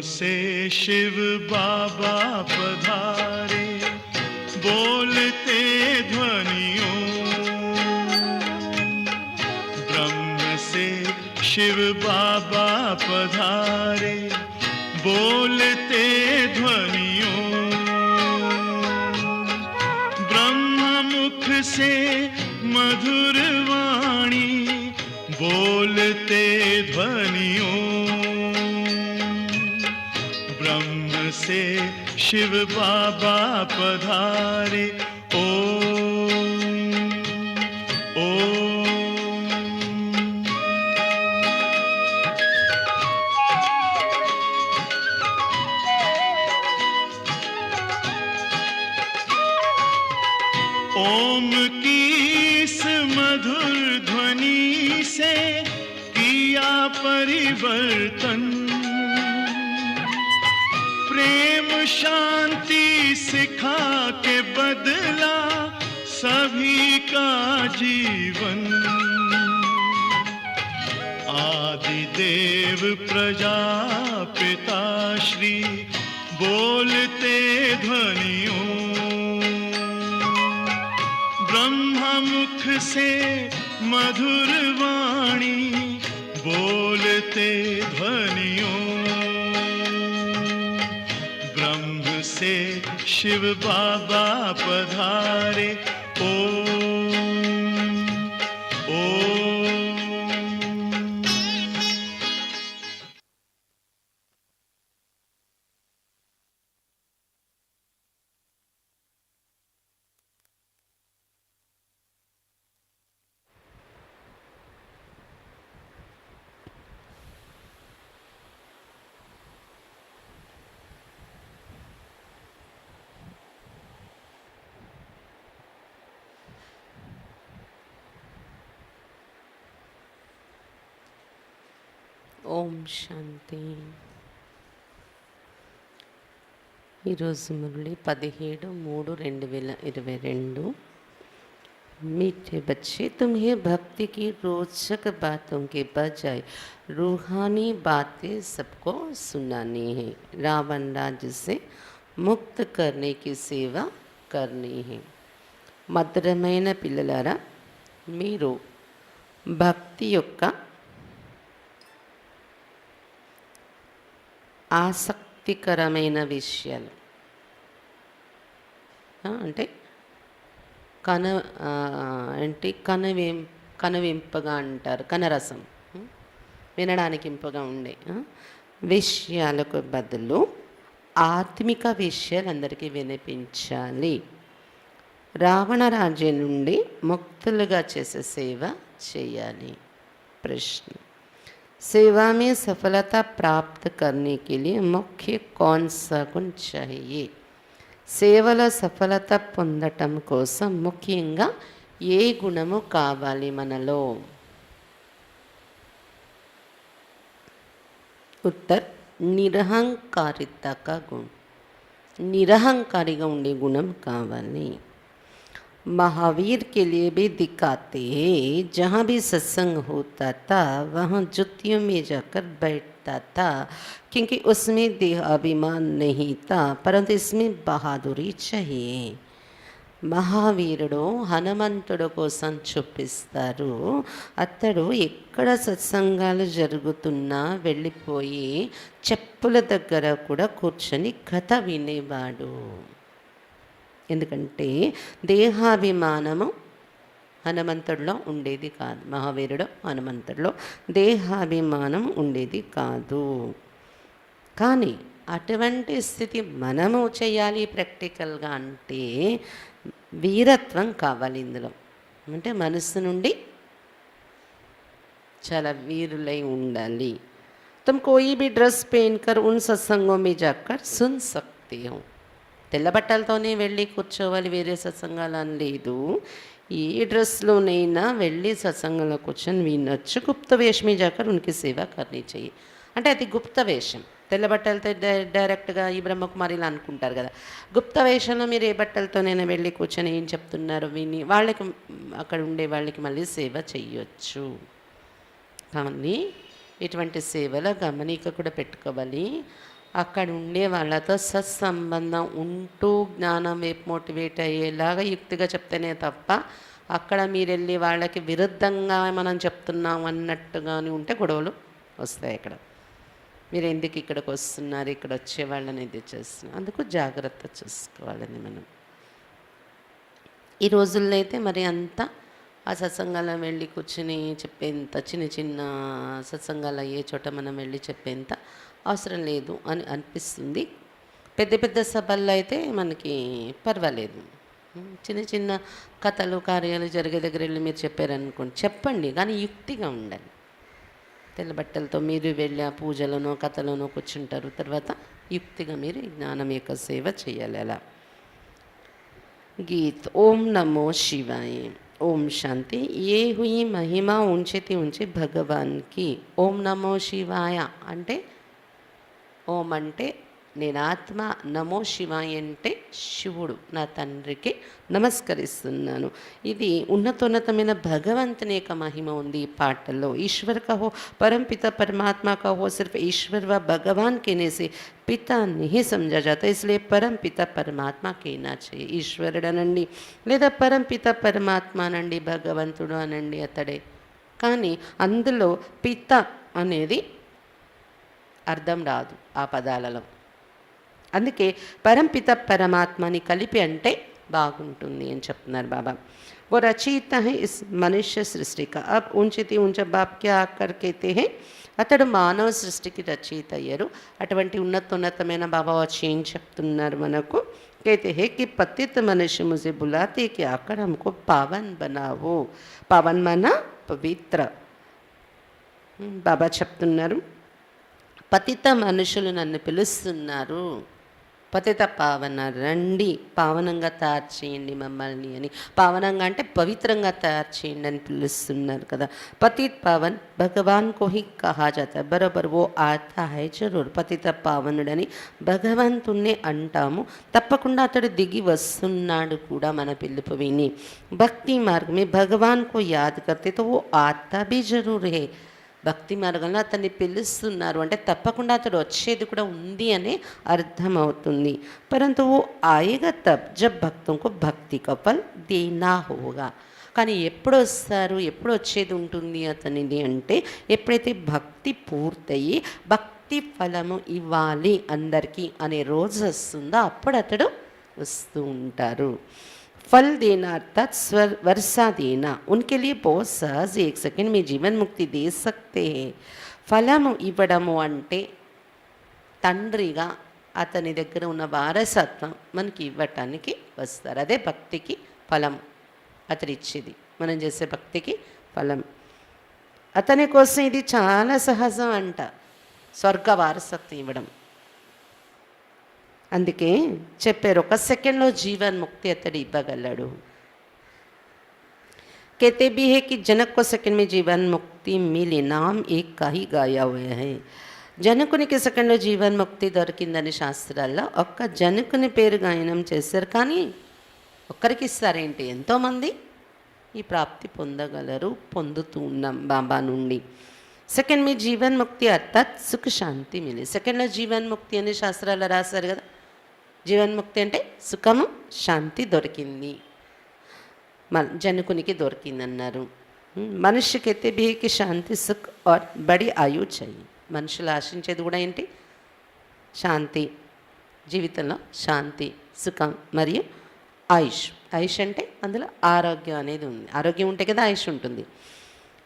से शिव बाबा पधारे, बोलते ध्वनियों। ब्रह्म से शिव बाबा पधारे, बोलते ध्वनियों। ब्रह्म मुख से मधुर वाणी, बोलते ध्वनियों। ब्रह्म से शिव बाबा पधारे, ओम ओम। ओम की इस मधुर ध्वनि से किया परिवर्तन, प्रेम शांति सिखा के बदला सभी का जीवन। आदि देव प्रजापिता श्री बोलते ध्वनियों। ब्रह्मा मुख से मधुर वाणी, बोलते ध्वनियों। ब्रह्म से शिव बाबा पधारे, ओम ओम। ఓం శాంతి. ఈరోజు మురళి 17/3/2022। मीठे बच्चे, तुम्हें भक्ति की रोचक बातों के बजाय रूहानी बातें सबको सुनानी है। रावण राज्य से मुक्त करने की सेवा करनी है। మధురమైన పిల్లలారా, మీరు భక్తి యొక్క ఆసక్తికరమైన విషయాలు అంటే కనువింపగా అంటారు, కనరసం, వినడానికి ఇంపుగా ఉండే విషయాలకు బదులు ఆత్మిక విషయాలు అందరికీ వినిపించాలి. రావణ రాజ్యం నుండి ముక్తులుగా చేసే సేవ చేయాలి. ప్రశ్న: सेवा में सफलता प्राप्त करने के लिए मुख्य कौन सा गुण चाहिए? సేవలో సఫలత పొందటం కోసం ముఖ్యంగా ఏ గుణము కావాలి మనలో? ఉత్తర్: నిరహంకారిత కా గుణ. నిరహంకారిగా ఉండే గుణం కావాలి. महावीर के लिए भी दिखाते हैं, जहाँ भी सत्संग होता था वहाँ जुतियों में जाकर बैठता था, क्योंकि उसमें देह अभिमान नहीं था, परंतु इसमें बहादुरी चाहिए. మహావీరుడు హనుమంతుడు కోసం చూపిస్తారు. అతడు ఎక్కడ సత్సంగాలు జరుగుతున్నా వెళ్ళిపోయి చెప్పుల దగ్గర కూడా కూర్చొని కథ వినేవాడు. ఎందుకంటే దేహాభిమానము హనుమంతుడిలో ఉండేది కాదు. మహావీరుడు హనుమంతుడిలో దేహాభిమానం ఉండేది కాదు. కానీ అటువంటి స్థితి మనము చేయాలి ప్రాక్టికల్గా అంటే వీరత్వం కావాలి. ఇందులో అంటే మనసు నుండి చాలా వీరులై ఉండాలి. तुम कोई भी ड्रेस पहनकर उन सत्संगों में जाकर सुन सकते हो. తెల్ల బట్టలతోనే వెళ్ళి కూర్చోవాలి, వేరే సత్సంగాలు అని లేదు. ఏ డ్రెస్లోనైనా వెళ్ళి సత్సంగంలో కూర్చొని వినొచ్చు. గుప్త వేషమే జాకర్ ఉనికి సేవ కర్నీ చెయ్యి అంటే అది గుప్త వేషం. తెల్ల బట్టలతో డైరెక్ట్గా ఈ బ్రహ్మకుమారిలా అనుకుంటారు కదా. గుప్త వేషంలో మీరు ఏ బట్టలతోనైనా వెళ్ళి కూర్చొని ఏం చెప్తున్నారో విని వాళ్ళకి అక్కడ ఉండే వాళ్ళకి మళ్ళీ సేవ చెయ్యొచ్చు. కానీ ఇటువంటి సేవల గమనిక కూడా పెట్టుకోవాలి. అక్కడ ఉండే వాళ్ళతో సత్సంబంధం ఉంటూ జ్ఞానం వైపు మోటివేట్ అయ్యేలాగా యుక్తిగా చెప్తేనే తప్ప అక్కడ మీరు వెళ్ళి వాళ్ళకి విరుద్ధంగా మనం చెప్తున్నాం అన్నట్టుగాని ఉంటే గొడవలు వస్తాయి. ఇక్కడ మీరు ఎందుకు ఇక్కడికి వస్తున్నారు, ఇక్కడ వచ్చే వాళ్ళని ఇది చేస్తున్నారు, అందుకు జాగ్రత్త చూసుకోవాలని మనం. ఈ రోజుల్లో అయితే మరి అంతా ఆ సత్సంగాల్లో వెళ్ళి కూర్చుని చెప్పేంత చిన్న చిన్న సత్సంగాలు అయ్యే చోట మనం వెళ్ళి చెప్పేంత అవసరం లేదు అని అనిపిస్తుంది. పెద్ద పెద్ద సభల్లో అయితే మనకి పర్వాలేదు. చిన్న చిన్న కథలు కార్యాలు జరిగే దగ్గర వెళ్ళి మీరు చెప్పారనుకోండి, చెప్పండి కానీ యుక్తిగా ఉండాలి. తెల్ల బట్టలతో మీరు వెళ్ళి ఆ పూజలోనో కథలోనో కూర్చుంటారు, తర్వాత యుక్తిగా మీరు జ్ఞానం యొక్క సేవ చేయాలి. అలా गीत ओम नमो शिवाय ओम शांति। ये हुई महिमा ऊंचे ऊंचे भगवान की। ओम नमो शिवाय అంటే ఓం అంటే నేను ఆత్మ, నమో శివాయ అంటే శివుడు, నా తండ్రికి నమస్కరిస్తున్నాను. ఇది ఉన్నతోన్నతమైన భగవంతుని యొక్క మహిమ ఉంది ఈ పాటల్లో. ఈశ్వర్ కహో परमपिता परमात्मा का हो, सिर्फ ईश्वर व भगवान कहने से पिता नहीं समझा जाता, इसलिए परमपिता परमात्मा कहना चाहिए. ఈశ్వరుడు అనండి లేదా పరంపిత పరమాత్మ అనండి, భగవంతుడు అనండి, అతడే. కానీ అందులో పిత అనేది అర్థం రాదు ఆ పదాలలో. అందుకే పరంపిత పరమాత్మని కలిపి అంటే బాగుంటుంది అని చెప్తున్నారు బాబా. वो रचयिता है इस मनुष्य सृष्टि का. अब ऊंचे ऊंचा बाप क्या आकर कहते हैं, అతడు మానవ సృష్టికి రచయిత అయ్యారు. అటువంటి ఉన్నతమైన బాబా వచ్చి ఏం చెప్తున్నారు మనకు, कहते हैं कि पतित मनुष्य मुझे बुलाते कि आकर हमको पावन बनाओ. पावन माना पवित्र. బాబా చెప్తున్నారు పతిత మనుషులు నన్ను పిలుస్తున్నారు, పతిత పావన రండి, పావనంగా తయారు చేయండి మమ్మల్ని అని. పావనంగా అంటే పవిత్రంగా తయారు చేయండి అని పిలుస్తున్నారు కదా. పతిత పావన్ భగవాన్ को ही कहा जाता है, बराबर वो आता है जरूर. పతిత పావనుడని భగవంతుణ్ణి అంటాము, తప్పకుండా అతడు దిగి వస్తున్నాడు కూడా మన పిలుపు విని. భక్తి మార్గ में भगवान को याद करते तो वो आता भी जरूर है. భక్తి మార్గంలో అతన్ని పిలుస్తున్నారు అంటే తప్పకుండా అతడు వచ్చేది కూడా ఉంది అనే అర్థమవుతుంది. పరంతు ఓ ఆయేగా తబ్ జబ్ భక్తం కో భక్తి కా ఫల్ దేనా హోగా. కానీ ఎప్పుడు వస్తారు, ఎప్పుడు వచ్చేది ఉంటుంది అతనిది అంటే ఎప్పుడైతే భక్తి పూర్తయి భక్తి ఫలము ఇవ్వాలి అందరికీ అనే రోజు వస్తుందో అప్పుడు అతడు వస్తూ ఉంటారు. फल देना अर्थात वर्षा देना, उनके लिए बहुत सहज, एक सेकंड में जीवन मुक्ति दे सकते हैं. ఫలము ఇవ్వడము అంటే తండ్రిగా అతని దగ్గర ఉన్న వారసత్వం మనకి ఇవ్వటానికి వస్తారు. అదే భక్తికి ఫలం, అతడు ఇచ్చేది మనం చేసే భక్తికి ఫలం. అతని కోసం ఇది చాలా సహజం అంట, స్వర్గ వారసత్వం ఇవ్వడం. అందుకే చెప్పారు ఒక సెకండ్లో జీవన్ ముక్తి అతడు ఇవ్వగలడు. कहते भी है कि जनक को सेकंड में जीवन मुक्ति मिली, नाम एक का ही गाया हुआ है. జనకునికి సెకండ్లో జీవన్ ముక్తి దొరికిందని శాస్త్రాల్లో ఒక్క జనకుని పేరు గాయనం చేశారు. కానీ ఒక్కరికి ఇస్తారేంటి, ఎంతోమంది ఈ ప్రాప్తి పొందగలరు, పొందుతూ ఉన్నాం బాబా నుండి. సెకండ్ మీ జీవన్ ముక్తి అర్థాత్ సుఖ శాంతి మిలి. సెకండ్లో జీవన్ ముక్తి అని శాస్త్రాల్లో రాశారు కదా. జీవన్ముక్తి అంటే సుఖము శాంతి దొరికింది, జనకునికి దొరికిందన్నారు. మనుష్యకైతే భీకి శాంతి సుఖ్ ఆర్ బడి ఆయు చెయ్యి. మనుషులు ఆశించేది కూడా ఏంటి, శాంతి, జీవితంలో శాంతి, సుఖం మరియు ఆయుష్. ఆయుష్ అంటే అందులో ఆరోగ్యం అనేది ఉంది. ఆరోగ్యం ఉంటే కదా ఆయుష్ ఉంటుంది.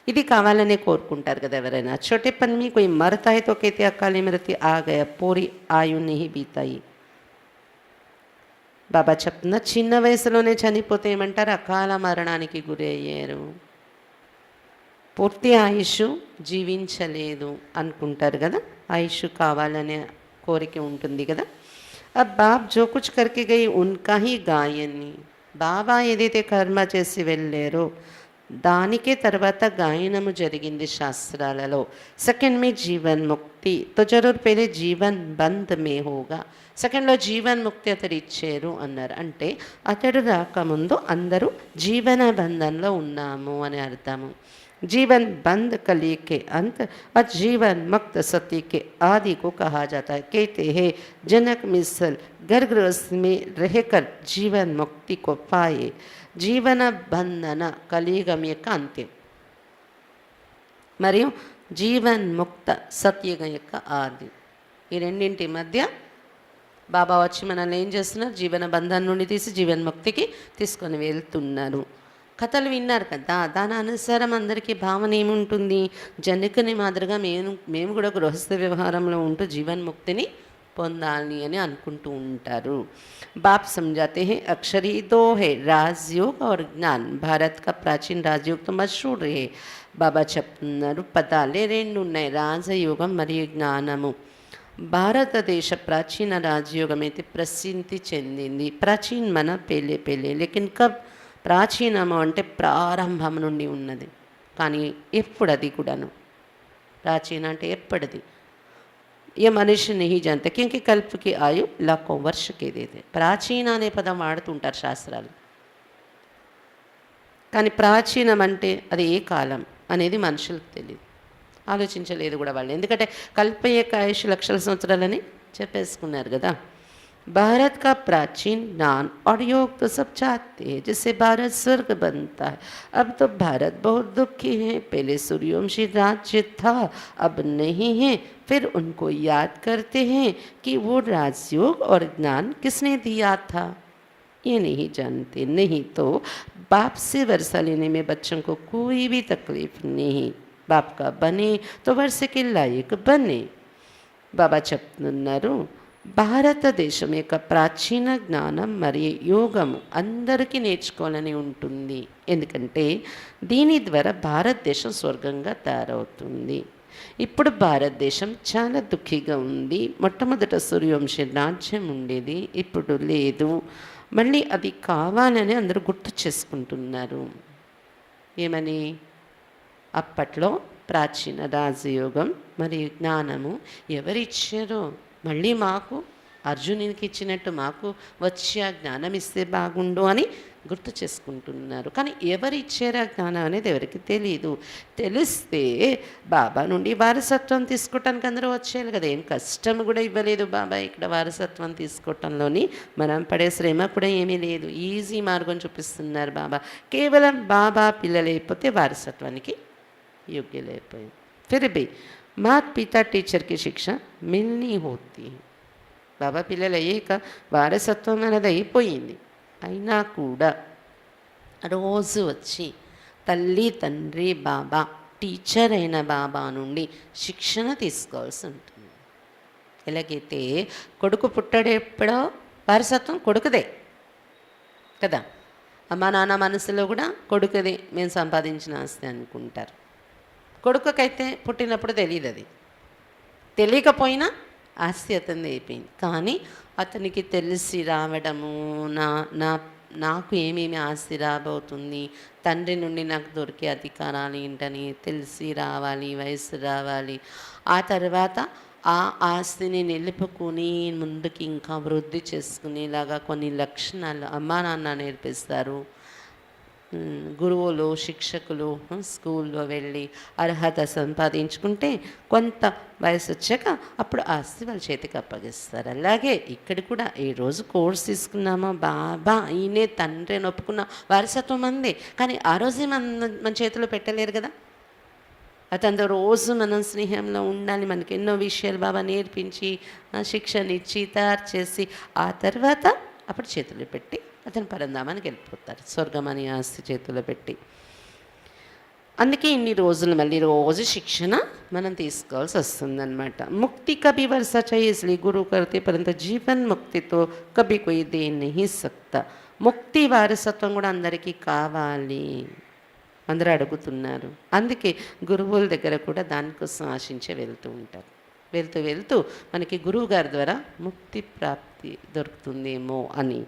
ఇది కావాలనే కోరుకుంటారు కదా ఎవరైనా. छोटे पन में कोई मरता है तो कहते अकाली मृत्यु आ गया, पूरी आयु नहीं बीताई. బాబా చెప్తున్నా చిన్న వయసులోనే చనిపోతే ఏమంటారు, అకాల మరణానికి గురి అయ్యారు, పూర్తి ఆయుష్ జీవించలేదు అనుకుంటారు కదా. ఆయుష్ కావాలనే కోరిక ఉంటుంది కదా. अब बाप जो कुछ करके गई उनका ही गायनी. బాబా ఏదైతే కర్మ చేసి వెళ్ళారో దానికే తర్వాత గాయనము జరిగింది శాస్త్రాలలో. సెకండ్ మే జీవన్ ముక్తి తో జరూర్ పేరే జీవన్ బంద్ మే హోగా. సెకండ్లో జీవన్ ముక్తి అతడు ఇచ్చారు అన్నారు. అంటే అతడు రాకముందు అందరూ జీవన బంధంలో ఉన్నాము అని అర్థము. जीवन बंद कली के अंत और जीवन मुक्त सती के आदि को कहा जाता है। कहते हैं जनक मिसल घर गृहस्थ में रहकर जीवन मुक्ति को पाए। जीवन బంధన కలియుగం యొక్క అంత్యం మరియు జీవన్ముక్త సత్యుగం యొక్క ఆది. ఈ రెండింటి మధ్య బాబా వచ్చి మనల్ని ఏం చేస్తున్నారు, జీవన బంధం నుండి తీసి జీవన్ముక్తికి తీసుకొని వెళ్తున్నారు. కథలు విన్నారు కదా, దాని అనుసారం అందరికీ భావన ఏముంటుంది, జనకుని మాదిరిగా మేము కూడా గృహస్థ వ్యవహారంలో ఉంటూ జీవన్ముక్తిని పొందాలి అని అనుకుంటూ ఉంటారు. बाप समझाते हैं अक्षरी दो है, राजयोग और ज्ञान. भारत का प्राचीन राजयोग तो मशहूर है. బాబా చెప్తున్నారు పదాలే రెండు ఉన్నాయి, రాజయోగం మరియు జ్ఞానము. భారతదేశ ప్రాచీన రాజయోగం అయితే ప్రసిద్ధి చెందింది. ప్రాచీన్ మన పెళ్ళే పెళ్ళే లేకిన్ కబ్, ప్రాచీనము అంటే ప్రారంభం నుండి ఉన్నది. కానీ ఎప్పుడు అది కూడాను ప్రాచీన అంటే ఎప్పటిది ये మనిషి नहीं जानते क्योंकि कल्प की आयु लाखों वर्ष के देते. ప్రాచీన అనే పదం వాడుతుంటారు శాస్త్రాలు, కానీ ప్రాచీనం అంటే అది ఏ కాలం అనేది మనుషులకు తెలియదు, ఆలోచించలేదు కూడా వాళ్ళు. ఎందుకంటే కల్ప యొక్క ఆయుష్ లక్షల సంవత్సరాలని చెప్పేసుకున్నారు కదా. भारत का प्राचीन ज्ञान और योग तो सब चाहते हैं जिससे भारत स्वर्ग बनता है. अब तो भारत बहुत दुखी है. पहले सूर्यवंशी राज्य था, अब नहीं है. फिर उनको याद करते हैं कि वो राजयोग और ज्ञान किसने दिया था, ये नहीं जानते. नहीं तो बाप से वर्षा लेने में बच्चों को कोई भी तकलीफ नहीं. बाप का बने तो वर्षे के लायक बने. बाबा చెప్తున్నారు భారతదేశం యొక్క ప్రాచీన జ్ఞానం మరియు యోగము అందరికీ నేర్చుకోవాలని ఉంటుంది. ఎందుకంటే దీని ద్వారా భారతదేశం స్వర్గంగా తయారవుతుంది. ఇప్పుడు భారతదేశం చాలా దుఃఖీగా ఉంది. మొట్టమొదట సూర్యవంశీ రాజ్యం ఉండేది, ఇప్పుడు లేదు. మళ్ళీ అది కావాలని అందరూ గుర్తు చేసుకుంటున్నారు. ఏమని, అప్పట్లో ప్రాచీన రాజయోగం మరియు జ్ఞానము ఎవరిచ్చారో మళ్ళీ మాకు అర్జునునికి ఇచ్చినట్టు మాకు వచ్చి ఆ జ్ఞానం ఇస్తే బాగుండు అని గుర్తు చేసుకుంటున్నారు. కానీ ఎవరు ఇచ్చారు ఆ జ్ఞానం అనేది ఎవరికి తెలియదు. తెలిస్తే బాబా నుండి వారసత్వం తీసుకోవటానికి అందరూ వచ్చేయాలి కదా. ఏం కష్టం కూడా ఇవ్వలేదు బాబా ఇక్కడ వారసత్వం తీసుకోవటంలోని. మనం పడే శ్రమ కూడా ఏమీ లేదు, ఈజీ మార్గం చూపిస్తున్నారు బాబా. కేవలం బాబా పిల్లలైపోతే వారసత్వానికి యోగ్యులైపోయింది. फिर भी माता पिता टीचर की शिक्षा मिलनी होती है. బాబా పిల్లలు అయ్యాక వారసత్వం అనేది అయిపోయింది. అయినా కూడా రోజు వచ్చి తల్లి తండ్రి బాబా టీచర్ అయిన బాబా నుండి శిక్షణ తీసుకోవాల్సి ఉంటుంది. ఎలాగైతే కొడుకు పుట్టాడెప్పుడో వారసత్వం కొడుకుదే కదా. అమ్మా నాన్న మనసులో కూడా కొడుకుదే, మేము సంపాదించిన ఆస్తి అనుకుంటారు. కొడుకుకైతే పుట్టినప్పుడు తెలియదు, అది తెలియకపోయినా ఆస్తి అతనిది అయిపోయింది. కానీ అతనికి తెలిసి రావడము, నాకు ఏమేమి ఆస్తి రాబోతుంది, తండ్రి నుండి నాకు దొరికే అధికారాలు ఏంటని తెలిసి రావాలి, వయసు రావాలి. ఆ తర్వాత ఆ ఆస్తిని నిలుపుకొని ముందుకి ఇంకా వృద్ధి చేసుకునేలాగా కొన్ని లక్షణాలు అమ్మా నాన్న నేర్పిస్తారు. గురువులు శిక్షకులు స్కూల్లో వెళ్ళి అర్హత సంపాదించుకుంటే కొంత వయసు వచ్చాక అప్పుడు ఆస్తి వాళ్ళ చేతికి అప్పగిస్తారు. అలాగే ఇక్కడ కూడా ఈ రోజు కోర్స్ తీసుకున్నామో బాబా ఈయనే తండ్రి అని ఒప్పుకున్న వారసత్వం అందే, కానీ ఆ రోజే మన చేతిలో పెట్టలేరు కదా. అతనితో రోజు మనం స్నేహంలో ఉండాలి. మనకి ఎన్నో విషయాలు బాబా నేర్పించి శిక్షణ ఇచ్చి తయారు చేసి ఆ తర్వాత అప్పుడు చేతులు పెట్టి అతను పరంధామానికి వెళ్ళిపోతారు, స్వర్గం అని ఆస్తి చేతుల్లో పెట్టి. అందుకే ఇన్ని రోజులు మళ్ళీ రోజు శిక్షణ మనం తీసుకోవాల్సి వస్తుందన్నమాట. ముక్తి కభీ వర్షా चाहिए इसलिए गुरु करते परंतु जीवन मुक्ति तो कभी कोई दे नहीं सकता. ముక్తి వారసత్వం కూడా అందరికీ కావాలి, అందరూ అడుగుతున్నారు. అందుకే గురువుల దగ్గర కూడా దానికోసం ఆశించే వెళ్తూ ఉంటారు. వెళ్తూ వెళ్తూ మనకి గురువు గారి ద్వారా ముక్తి ప్రాప్తి దొరుకుతుందేమో అని.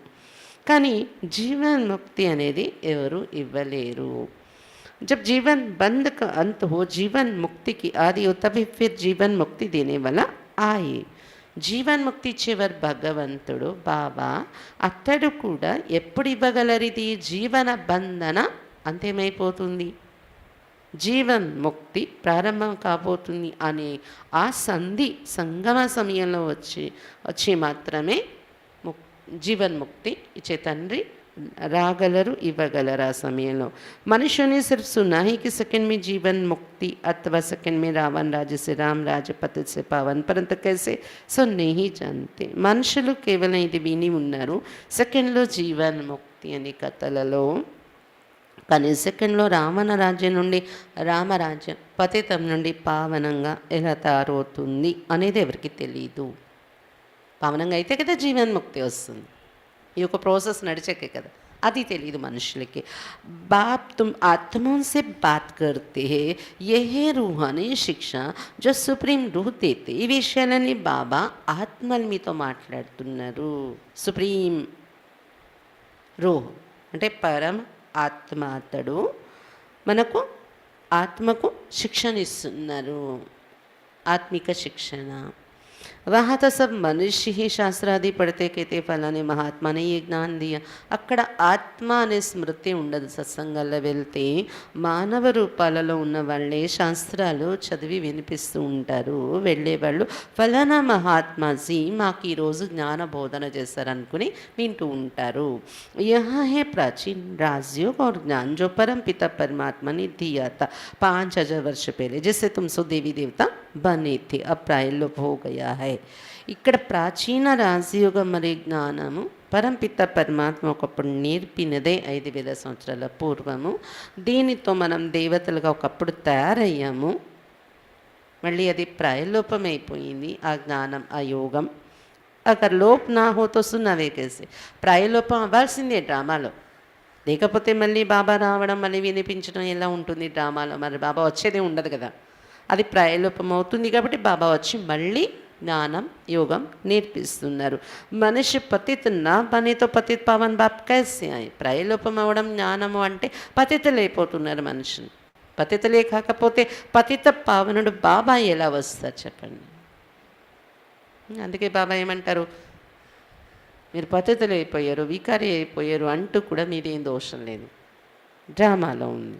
కానీ జీవన్ ముక్తి అనేది ఎవరు ఇవ్వలేరు. जब जीवन बंद का अंत हो, जीवन मुक्ति की आदि हो, तभी फिर जीवन मुक्ति देने वाला आए. జీవన్ ముక్తి ఇచ్చేవారు భగవంతుడు బాబా. అతడు కూడా ఎప్పుడు ఇవ్వగలరిది, జీవన బంధన అంతేమైపోతుంది. జీవన్ముక్తి ప్రారంభం కాబోతుంది అనే ఆ సంగమ సమయంలో వచ్చి మాత్రమే జీవన్ముక్తి ఇచ్చే తండ్రి రాగలరు, ఇవ్వగలరు. ఆ సమయంలో मनुष्यों ने सिर्फ सुना ही कि सेकंड में जीवन मुक्ति अथवा सेकंड में रावण राज्य से राम राज्य पतित से पावन, परंतु कैसे సో नहीं जानते. మనుషులు కేవలం ఇది విని ఉన్నారు, సెకండ్లో జీవన్ ముక్తి అనే కథలలో. కానీ సెకండ్లో రావణ రాజ్యం నుండి రామరాజ్యం పతితం నుండి పావనంగా ఎలా తయారవుతుంది అనేది ఎవరికి తెలియదు. పావనంగా అయితే కదా జీవన్ముక్తి వస్తుంది. ఈ యొక్క ప్రాసెస్ నడిచాకే కదా, అది తెలియదు మనుషులకి. बाप तुम आत्माओं से बात करते हैं, यही रूहानी शिक्षा जो సుప్రీం రూహ్ దేతే. ఈ విషయాలని బాబా ఆత్మలు మీతో మాట్లాడుతున్నారు. సుప్రీం రూహ్ అంటే పరం ఆత్మ, అతడు మనకు ఆత్మకు శిక్షణ ఇస్తున్నారు, ఆత్మిక శిక్షణ. वहाँ तो सब मनुष्य ही శాస్త్రాది పడితే कहते ఫలానే మహాత్మానే ఈ జ్ఞానం దియ. అక్కడ ఆత్మ అనే స్మృతి ఉండదు. సత్సంగాల్లో వెళ్తే మానవ రూపాలలో ఉన్న వాళ్ళే శాస్త్రాలు చదివి వినిపిస్తూ ఉంటారు. వెళ్ళేవాళ్ళు ఫలానా మహాత్మాజీ మాకు ఈరోజు జ్ఞాన బోధన చేస్తారనుకుని వింటూ ఉంటారు. यहाँ है प्राचीन राजयोग और ज्ञान जो परम पिता परमात्मा ने दिया था 5000 वर्ष पहले, जिससे तुम सो देवी देवता बने थे, अब प्रायलोप हो गया है. ఇక్కడ ప్రాచీన రాజయోగం మరియు జ్ఞానము పరంపిత పరమాత్మ ఒకప్పుడు నేర్పినదే 5000 సంవత్సరాల పూర్వము. దీనితో మనం దేవతలుగా ఒకప్పుడు తయారయ్యాము. మళ్ళీ అది ప్రాయలోపమైపోయింది ఆ జ్ఞానం, ఆ యోగం. అక్కడ లోప్ నా హోతో సున్నవే కేసి ప్రాయలోపం అవ్వాల్సిందే డ్రామాలో. లేకపోతే మళ్ళీ బాబా రావడం మళ్ళీ వినిపించడం ఎలా ఉంటుంది డ్రామాలో? మరి బాబా వచ్చేదే ఉండదు కదా. అది ప్రాయలోపం అవుతుంది కాబట్టి బాబా వచ్చి మళ్ళీ జ్ఞానం యోగం నేర్పిస్తున్నారు. మనిషి పతిత్ నా బనేతో పతిత్ పావన్ బాప్ కైసే ఆయే. ప్రాయలోపం అవ్వడం జ్ఞానము అంటే పతితులైపోతున్నారు మనుషులు. పతితులే కాకపోతే పతిత పావనుడు బాబా ఎలా వస్తారు చెప్పండి? అందుకే బాబా ఏమంటారు, మీరు పతితులు అయిపోయారు, వికారి అయిపోయారు అంటూ కూడా మీదేం దోషం లేదు, డ్రామాలో ఉంది,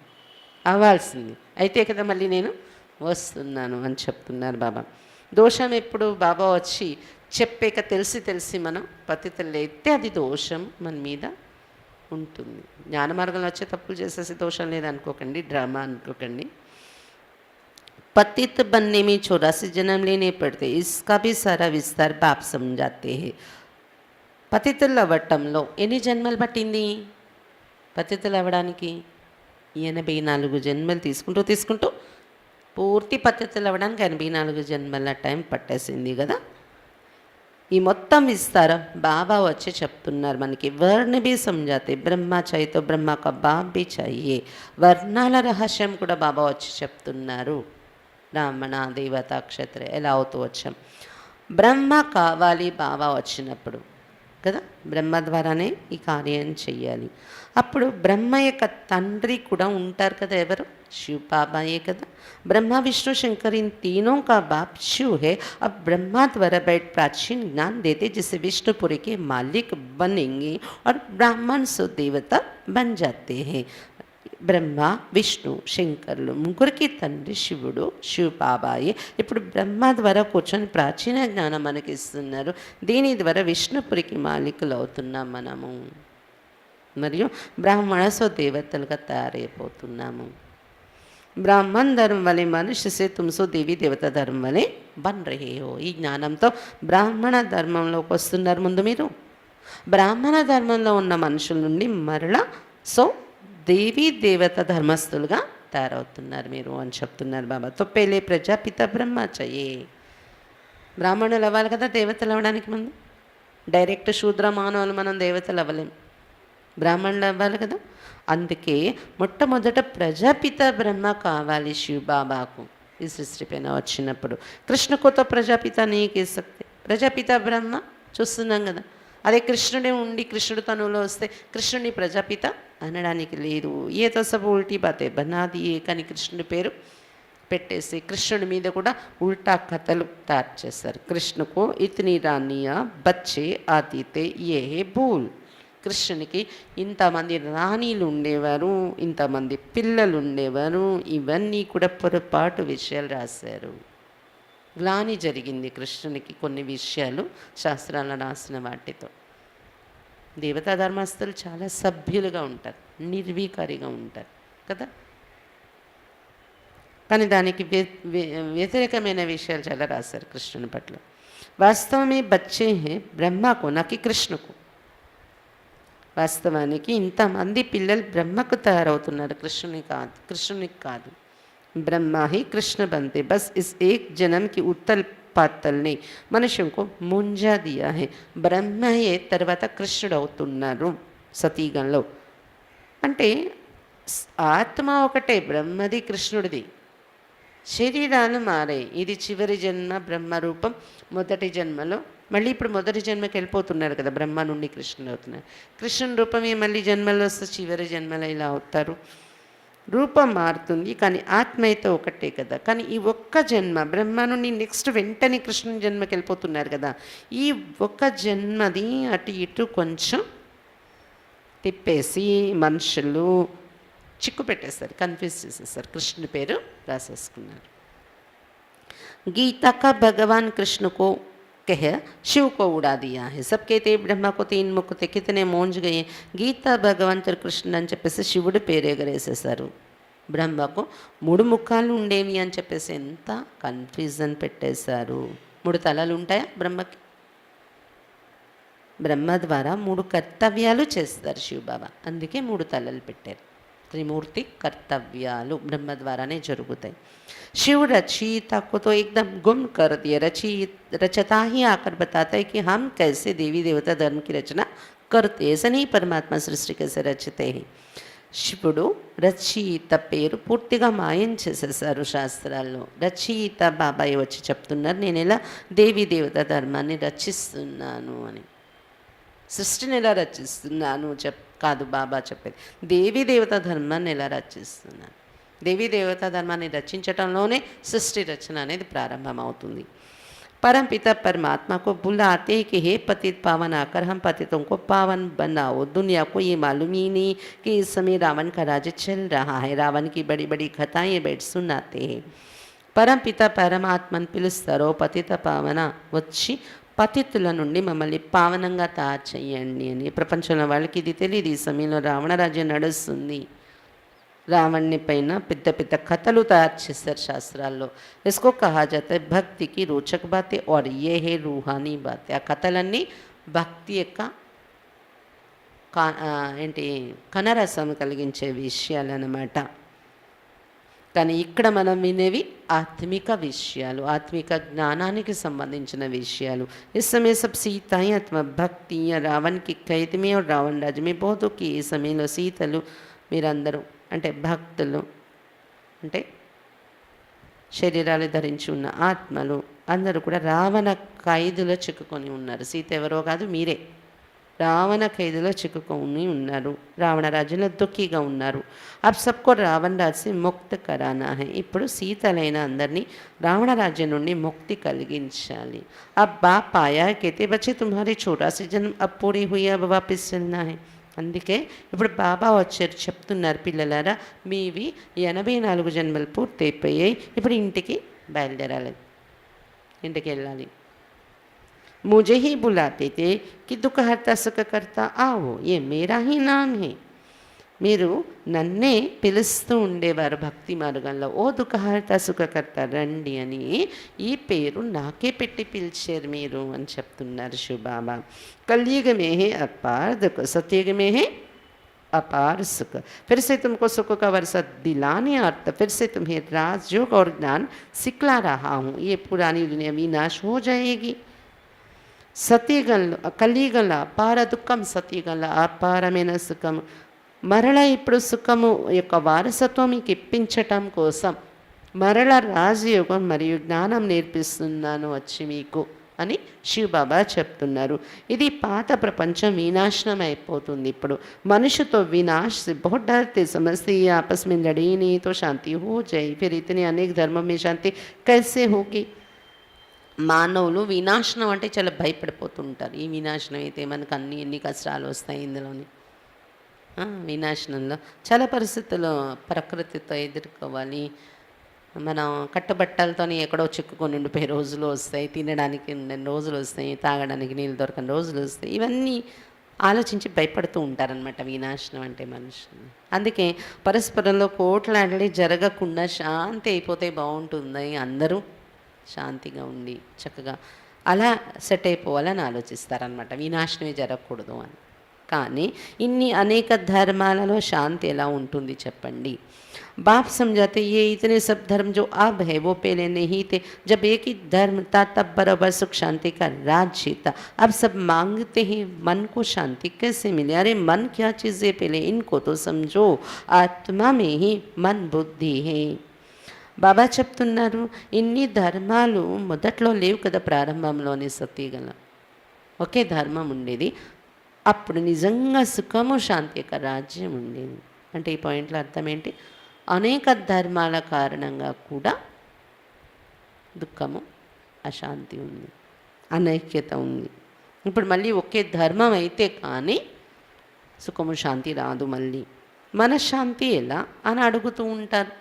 అవ్వాల్సింది అయితే కదా మళ్ళీ నేను వస్తున్నాను అని చెప్తున్నారు బాబా. దోషం ఎప్పుడు బాబా వచ్చి చెప్పాక తెలిసి మనం పతితులు అయితే అది దోషం మన మీద ఉంటుంది. జ్ఞాన మార్గంలో వచ్చే తప్పులు చేసేసి దోషం లేదనుకోకండి, డ్రామా అనుకోకండి. पतित बनने में 84 जन्म लेने पड़ते, इसका भी सारा विस्तार बाप समझाते हैं. పతితులు అవ్వటంలో ఎన్ని జన్మలు పట్టింది? పతితులు అవ్వడానికి 84 జన్మలు తీసుకుంటూ పూర్తి పతితులు అవ్వడానికి 84 జన్మల టైం పట్టేసింది కదా. ఈ మొత్తం విస్తారం బాబా వచ్చి చెప్తున్నారు మనకి. వర్ణ బి సమझाते, బ్రహ్మ చాయితో బ్రహ్మ కా బాప్ బి చాయియే. వర్ణాల రహస్యం కూడా బాబా వచ్చి చెప్తున్నారు. బ్రాహ్మణ దేవత క్షత్ర ఎలా అవుతూ వచ్చాం. బ్రహ్మ కావాలి బాబా వచ్చినప్పుడు కదా, బ్రహ్మ ద్వారానే ఈ కార్యం చెయ్యాలి. అప్పుడు బ్రహ్మ యొక్క తండ్రి కూడా ఉంటారు కదా, ఎవరు? शिव बाबा ये कदा. ब्रह्मा विष्णु शंकर इन तीनों का बाप शिव है. अब ब्रह्मा द्वारा बैठ प्राचीन ज्ञान देते जिससे विष्णुपुरी के मालिक बनेंगे और ब्राह्मण सो देवता बन जाते हैं. బ్రహ్మ విష్ణు శంకర్లు ముగ్గురికి తండ్రి శివుడు, శివ బాబాయే. ఇప్పుడు బ్రహ్మ ద్వారా కూర్చొని ప్రాచీన జ్ఞానం మనకి ఇస్తున్నారు. దీని ద్వారా విష్ణుపురికి మాలికులు అవుతున్నాం మనము, మరియు బ్రాహ్మణ సో దేవతలుగా తయారైపోతున్నాము. బ్రాహ్మణ్ ధర్మం వలె మనుష్య సే తుమ్సో దేవీ దేవత ధర్మం వలె బన్ రహే హో. ఈ జ్ఞానంతో బ్రాహ్మణ ధర్మంలోకి వస్తున్నారు. ముందు మీరు బ్రాహ్మణ ధర్మంలో ఉన్న మనుషుల నుండి మరలా సో దేవీ దేవత ధర్మస్థులుగా తయారవుతున్నారు మీరు అని చెప్తున్నారు బాబా. తో పెళ్ళే ప్రజాపిత బ్రహ్మ చయే. బ్రాహ్మణులు అవ్వాలి కదా దేవతలు అవ్వడానికి. ముందు డైరెక్ట్ శూద్ర మానవులు మనం దేవతలు అవ్వలేం, బ్రాహ్మణులు అవ్వాలి కదా. అందుకే మొట్టమొదట ప్రజాపిత బ్రహ్మ కావాలి శివ బాబాకు ఈ సృష్టి పైన వచ్చినప్పుడు. కృష్ణకోతో ప్రజాపిత నీకే సక్తి. ప్రజాపిత బ్రహ్మ చూస్తున్నాం కదా, అదే కృష్ణుడే ఉండి కృష్ణుడు తనులో వస్తే కృష్ణుని ప్రజాపిత అనడానికి లేదు. ఏతో సబ్ ఉల్టీ బాతే బనాది కానీ కృష్ణుడి పేరు పెట్టేసి కృష్ణుడి మీద కూడా ఉల్టా కథలు తయారు చేస్తారు. కృష్ణకు ఇతని రానియా బచ్చే ఆతీతే ఏ భూల్. కృష్ణునికి ఇంతమంది రాణీలు ఉండేవారు, ఇంతమంది పిల్లలు ఉండేవారు, ఇవన్నీ కూడా పొరపాటు విషయాలు రాశారు. గ్లాని జరిగింది కృష్ణునికి కొన్ని విషయాలు శాస్త్రాలను రాసిన వాటితో. దేవతా ధర్మస్థులు చాలా సభ్యులుగా ఉంటారు, నిర్వీకారిగా ఉంటారు కదా. కానీ దానికి వ్యతిరేకమైన విషయాలు చాలా రాశారు కృష్ణుని పట్ల. వాస్తవమే బచ్చే హే బ్రహ్మకు నాకి కృష్ణకు. వాస్తవానికి ఇంతమంది పిల్లలు బ్రహ్మకు తయారవుతున్నారు, కృష్ణునికి కాదు. ब्रह्मा ही कृष्ण बनते, बस इस एक जन्म की उथल पातल ने मनुष्यों को ముంజా दिया है. బ్రహ్మయే తర్వాత కృష్ణుడు అవుతున్నారు సతీగంలో. అంటే ఆత్మ ఒకటే, బ్రహ్మది కృష్ణుడిది, శరీరాలు మారాయి. ఇది చివరి జన్మ బ్రహ్మరూపం. మొదటి జన్మలో మళ్ళీ ఇప్పుడు మొదటి జన్మకి వెళ్ళిపోతున్నారు కదా, బ్రహ్మ నుండి కృష్ణుడు అవుతున్నారు. కృష్ణుని రూపమే మళ్ళీ జన్మలో వస్తే చివరి జన్మలో ఇలా అవుతారు. రూపం మారుతుంది కానీ ఆత్మ అయితే ఒకటే కదా. కానీ ఈ ఒక్క జన్మ బ్రహ్మ నుండి నెక్స్ట్ వెంటనే కృష్ణుని జన్మకి వెళ్ళిపోతున్నారు కదా, ఈ ఒక్క జన్మది అటు ఇటు కొంచెం తిప్పేసి మనుషులు చిక్కు పెట్టేస్తారు, కన్ఫ్యూజ్ చేసేస్తారు, కృష్ణుని పేరు రాసేసుకున్నారు. గీతా కా భగవాన్ కృష్ణ को कह शिव को उड़ा दिया है. सब कहते ब्रह्मा को 3 मुख थे, कितने మోంజ్ గయే. గీతా భగవంతుడు కృష్ణుడు అని చెప్పేసి శివుడు పేరు ఎగరేసేసారు. బ్రహ్మకు 3 ముఖాలు ఉండేవి అని చెప్పేసి ఎంత కన్ఫ్యూజన్ పెట్టేశారు. 3 తలలు ఉంటాయా బ్రహ్మకి? బ్రహ్మ ద్వారా 3 కర్తవ్యాలు చేస్తారు శివబాబా, అందుకే 3 తలలు పెట్టారు. త్రిమూర్తి కర్తవ్యాలు బ్రహ్మ ద్వారానే జరుగుతాయి. शिव रचयिता को तो एकदम गुम कर दिया. रचता ही आकर बताता है कि हम कैसे देवी देवता धर्म की रचना करते हैं. ऐसा नहीं परमात्मा सृष्टि कैसे रचते हैं. శివుడు రచయిత పేరు పూర్తిగా మాయం చేసేసారు శాస్త్రాల్లో. రచయిత బాబాయ్ వచ్చి చెప్తున్నారు, నేను ఇలా దేవీ దేవత ధర్మాన్ని రచిస్తున్నాను అని. సృష్టిని ఎలా రచిస్తున్నాను కాదు బాబా చెప్పేది, దేవీ దేవత ధర్మాన్ని ఎలా రచిస్తున్నాను. దేవీ దేవతా ధర్మాన్ని రచించటంలోనే సృష్టి రచన అనేది ప్రారంభమవుతుంది. परमपिता परमात्मा को बुलाते कि हे पतित पावन आकर हम पतितों को पावन बनाओ. दुनिया को ये मालूम ही नहीं कि इस समय रावण का राज्य चल रहा है. रावण की बड़ी बड़ी कथाएं बैठ सुनाते हैं. परमपिता परमात्मन పిలుస్తారో పతిత పావన వచ్చి పతితుల నుండి మమ్మల్ని పావనంగా తయారు చేయండి అని. ప్రపంచంలో వాళ్ళకి ఇది తెలియదు. ఈ సమయంలో రావణ రాజ్యం నడుస్తుంది. రావణ్ణి పైన పెద్ద పెద్ద కథలు తయారు చేస్తారు శాస్త్రాల్లో. ఇస్కో కహా జాతా హై భక్తి కి రోచక్ బాతే और ये है रूहानी बातें. ఆ కథలన్నీ భక్తి యొక్క ఏంటి కనరసం కలిగించే విషయాలు అన్నమాట. కానీ ఇక్కడ మనం వినేవి ఆత్మిక విషయాలు, ఆత్మిక జ్ఞానానికి సంబంధించిన విషయాలు. इस समय सब सीताएं आत्मा भक्ति या रावण की कैद में और रावण राज्य में बहुत की. ఈ సమయంలో సీతలు మీరందరూ అంటే భక్తులు అంటే శరీరాలు ధరించి ఉన్న ఆత్మలు అందరూ కూడా రావణ ఖైదులో చిక్కుకొని ఉన్నారు. సీత ఎవరో కాదు, మీరే రావణ ఖైదులో చిక్కుకొని ఉన్నారు. రావణ రాజ్యంలో దుఃఖీగా ఉన్నారు. అబ్ సబ్కో రావణ రాజ్యం ముక్తి కరానా హై. ఇప్పుడు సీతలైన అందరినీ రావణ రాజ్యం నుండి ముక్తి కలిగించాలి. అబ్ బాప్ ఆయా कहते बच्चे तुम्हारी छोटा सी जन्म अब पूरी हुई, अब वापस चलना है. అందుకే ఇప్పుడు బాబా వచ్చారు చెప్తున్నారు, పిల్లలారా మీవి 84 జన్మలు పూర్తయిపోయాయి, ఇప్పుడు ఇంటికి బయలుదేరాలి, ఇంటికి వెళ్ళాలి. मुझे ही बुलाते थे कि दुखहर्ता सुखकर्ता आओ, ये मेरा ही नाम है. మీరు నన్నే పిలుస్తూ ఉండేవారు భక్తి మార్గంలో, ఓ దుఃఖహర్త సుఖకర్త రండి అని. ఈ పేరు నాకే పెట్టి పిలిచారు మీరు అని చెప్తున్నారు శివబాబా. कलयुग में है अपार दुख, सतयुग में है अपार सुख. फिर से तुमको सुख का वर्षा दिलाने और फिर से तुम्हें राजयोग और ज्ञान सिखला रहा हूँ. ये पुरानी दुनिया विनाश हो जाएगी. సతీగంలో కలియుగంలో అపార దుఃఖం, సతీగంలో అపారమైన సుఖం. మరల ఇప్పుడు సుఖము యొక్క వారసత్వం మీకు ఇప్పించటం కోసం మరల రాజయోగం మరియు జ్ఞానం నేర్పిస్తున్నాను వచ్చి మీకు అని శివబాబా చెప్తున్నారు. ఇది పాత ప్రపంచం వినాశనం అయిపోతుంది. ఇప్పుడు మనుషుతో వినాశ बहुत डरते समझते ये आपस में लड़े नहीं तो शांति हो जाए. फिर इतने अनेक धर्मों में शांति कैसे होगी. మానవులు వినాశనం అంటే చాలా భయపడిపోతుంటారు. ఈ వినాశనం అయితే మనకు ఎన్ని కష్టాలు వస్తాయి ఇందులోని. వినాశనంలో చాలా పరిస్థితులు ప్రకృతితో ఎదుర్కోవాలి. మనం కట్టుబట్టలతోని ఎక్కడో చిక్కుకొని ఉండిపోయే రోజులు వస్తాయి, తినడానికి ఉండని రోజులు వస్తాయి, తాగడానికి నీళ్ళు దొరకని రోజులు వస్తాయి. ఇవన్నీ ఆలోచించి భయపడుతూ ఉంటారనమాట వినాశనం అంటే మనుషులు. అందుకే పరస్పరంలో కోట్లాడలి జరగకుండా శాంతి అయిపోతే బాగుంటుంది, అందరూ శాంతిగా ఉండి చక్కగా అలా సెట్ అయిపోవాలని ఆలోచిస్తారనమాట, వినాశనమే జరగకూడదు అని. కానీ ఇన్ని అనేక ధర్మాలలో శాంతి ఎలా ఉంటుంది చెప్పండి? बाप समझाते ये इतने सब धर्म जो अब है वो पहले नहीं थे। जब एक ही धर्म था तब बराबर सुख शांति का राज्य था। अब सब मांगते हैं मन को शांति कैसे मिले? अरे मन क्या चीज़ है, पहले इनको तो समझो। आत्मा में ही मन बुद्धि है। బాబా చెప్తున్నారు, ఇన్ని ధర్మాలు మొదట్లో లేవు కదా, ప్రారంభంలోనే సతీగల ఒకే ధర్మం ఉండేది. అప్పుడు నిజంగా సుఖము శాంతి యొక్క రాజ్యం ఉండేది. అంటే ఈ పాయింట్లో అర్థం ఏంటి? అనేక ధర్మాల కారణంగా కూడా దుఃఖము, అశాంతి ఉంది, అనైక్యత ఉంది. ఇప్పుడు మళ్ళీ ఒకే ధర్మం అయితే కానీ సుఖము శాంతి రాదు. మళ్ళీ మనశ్శాంతి ఎలా అని అడుగుతూ ఉంటారు.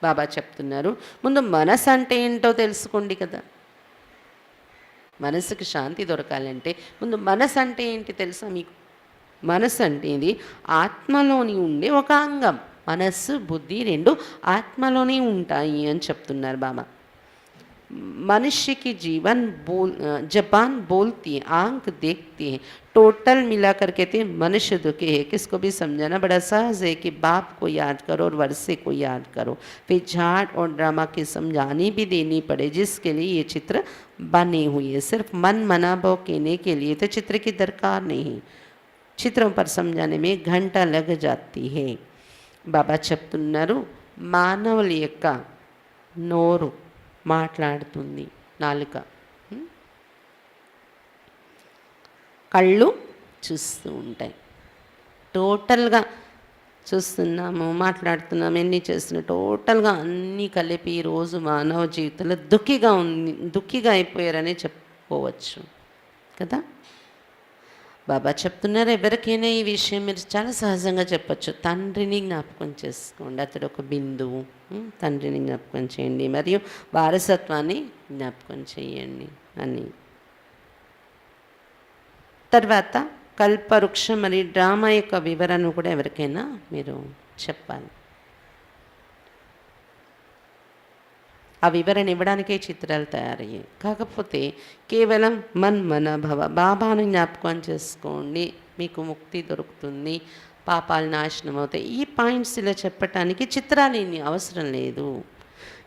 బాబా చెప్తున్నారు, ముందు మనసు అంటే ఏంటో తెలుసుకోండి కదా. మనసుకి శాంతి దొరకాలంటే ముందు మనసు అంటే ఏంటి తెలుసా మీకు? మనసు అంటే ఇది ఆత్మలోని ఉండే ఒక అంగం. మనస్సు బుద్ధి రెండు ఆత్మలోనే ఉంటాయి అని చెప్తున్నారు బాబా. मनुष्य की जीवन जबान बोलती है, आंख देखती है, टोटल मिलाकर कहते हैं मनुष्य दुखी है। किसको भी समझाना बड़ा सहज है कि बाप को याद करो और वर्षे को याद करो, फिर झाट और ड्रामा की समझानी भी देनी पड़े, जिसके लिए ये चित्र बने हुए है। सिर्फ मन मनाभाव कहने के लिए तो चित्र की दरकार नहीं, चित्रों पर समझाने में घंटा लग जाती है। बाबा చెప్తున్నారు, మానవుల యొక్క నోరు మాట్లాడుతుంది, నాలుక, కళ్ళు చూస్తూ ఉంటాయి. టోటల్గా చూస్తున్నాము, మాట్లాడుతున్నాము, ఎన్ని చేస్తున్నాం, టోటల్గా అన్నీ కలిపి ఈరోజు మానవ జీవితంలో దుఃఖిగా అయిపోయారనే చెప్పుకోవచ్చు కదా. బాబా చెప్తున్నారు, ఎవరికైనా ఈ విషయం మీరు చాలా సహజంగా చెప్పచ్చు. తండ్రిని జ్ఞాపకం చేసుకోండి, అతడు ఒక బిందువు. తండ్రిని జ్ఞాపకం చేయండి మరియు వారసత్వాన్ని జ్ఞాపకం చేయండి అని. తర్వాత కల్పవృక్షం మరియు డ్రామా యొక్క వివరణ కూడా ఎవరికైనా మీరు చెప్పాలి. ఆ వివరణ ఇవ్వడానికే చిత్రాలు తయారయ్యాయి. కాకపోతే కేవలం మన భవ, బాబాను జ్ఞాపకం చేసుకోండి, మీకు ముక్తి దొరుకుతుంది, పాపాలు నాశనం అవుతాయి. ఈ పాయింట్స్ ఇలా చెప్పటానికి చిత్రాలు ఏమీ అవసరం లేదు.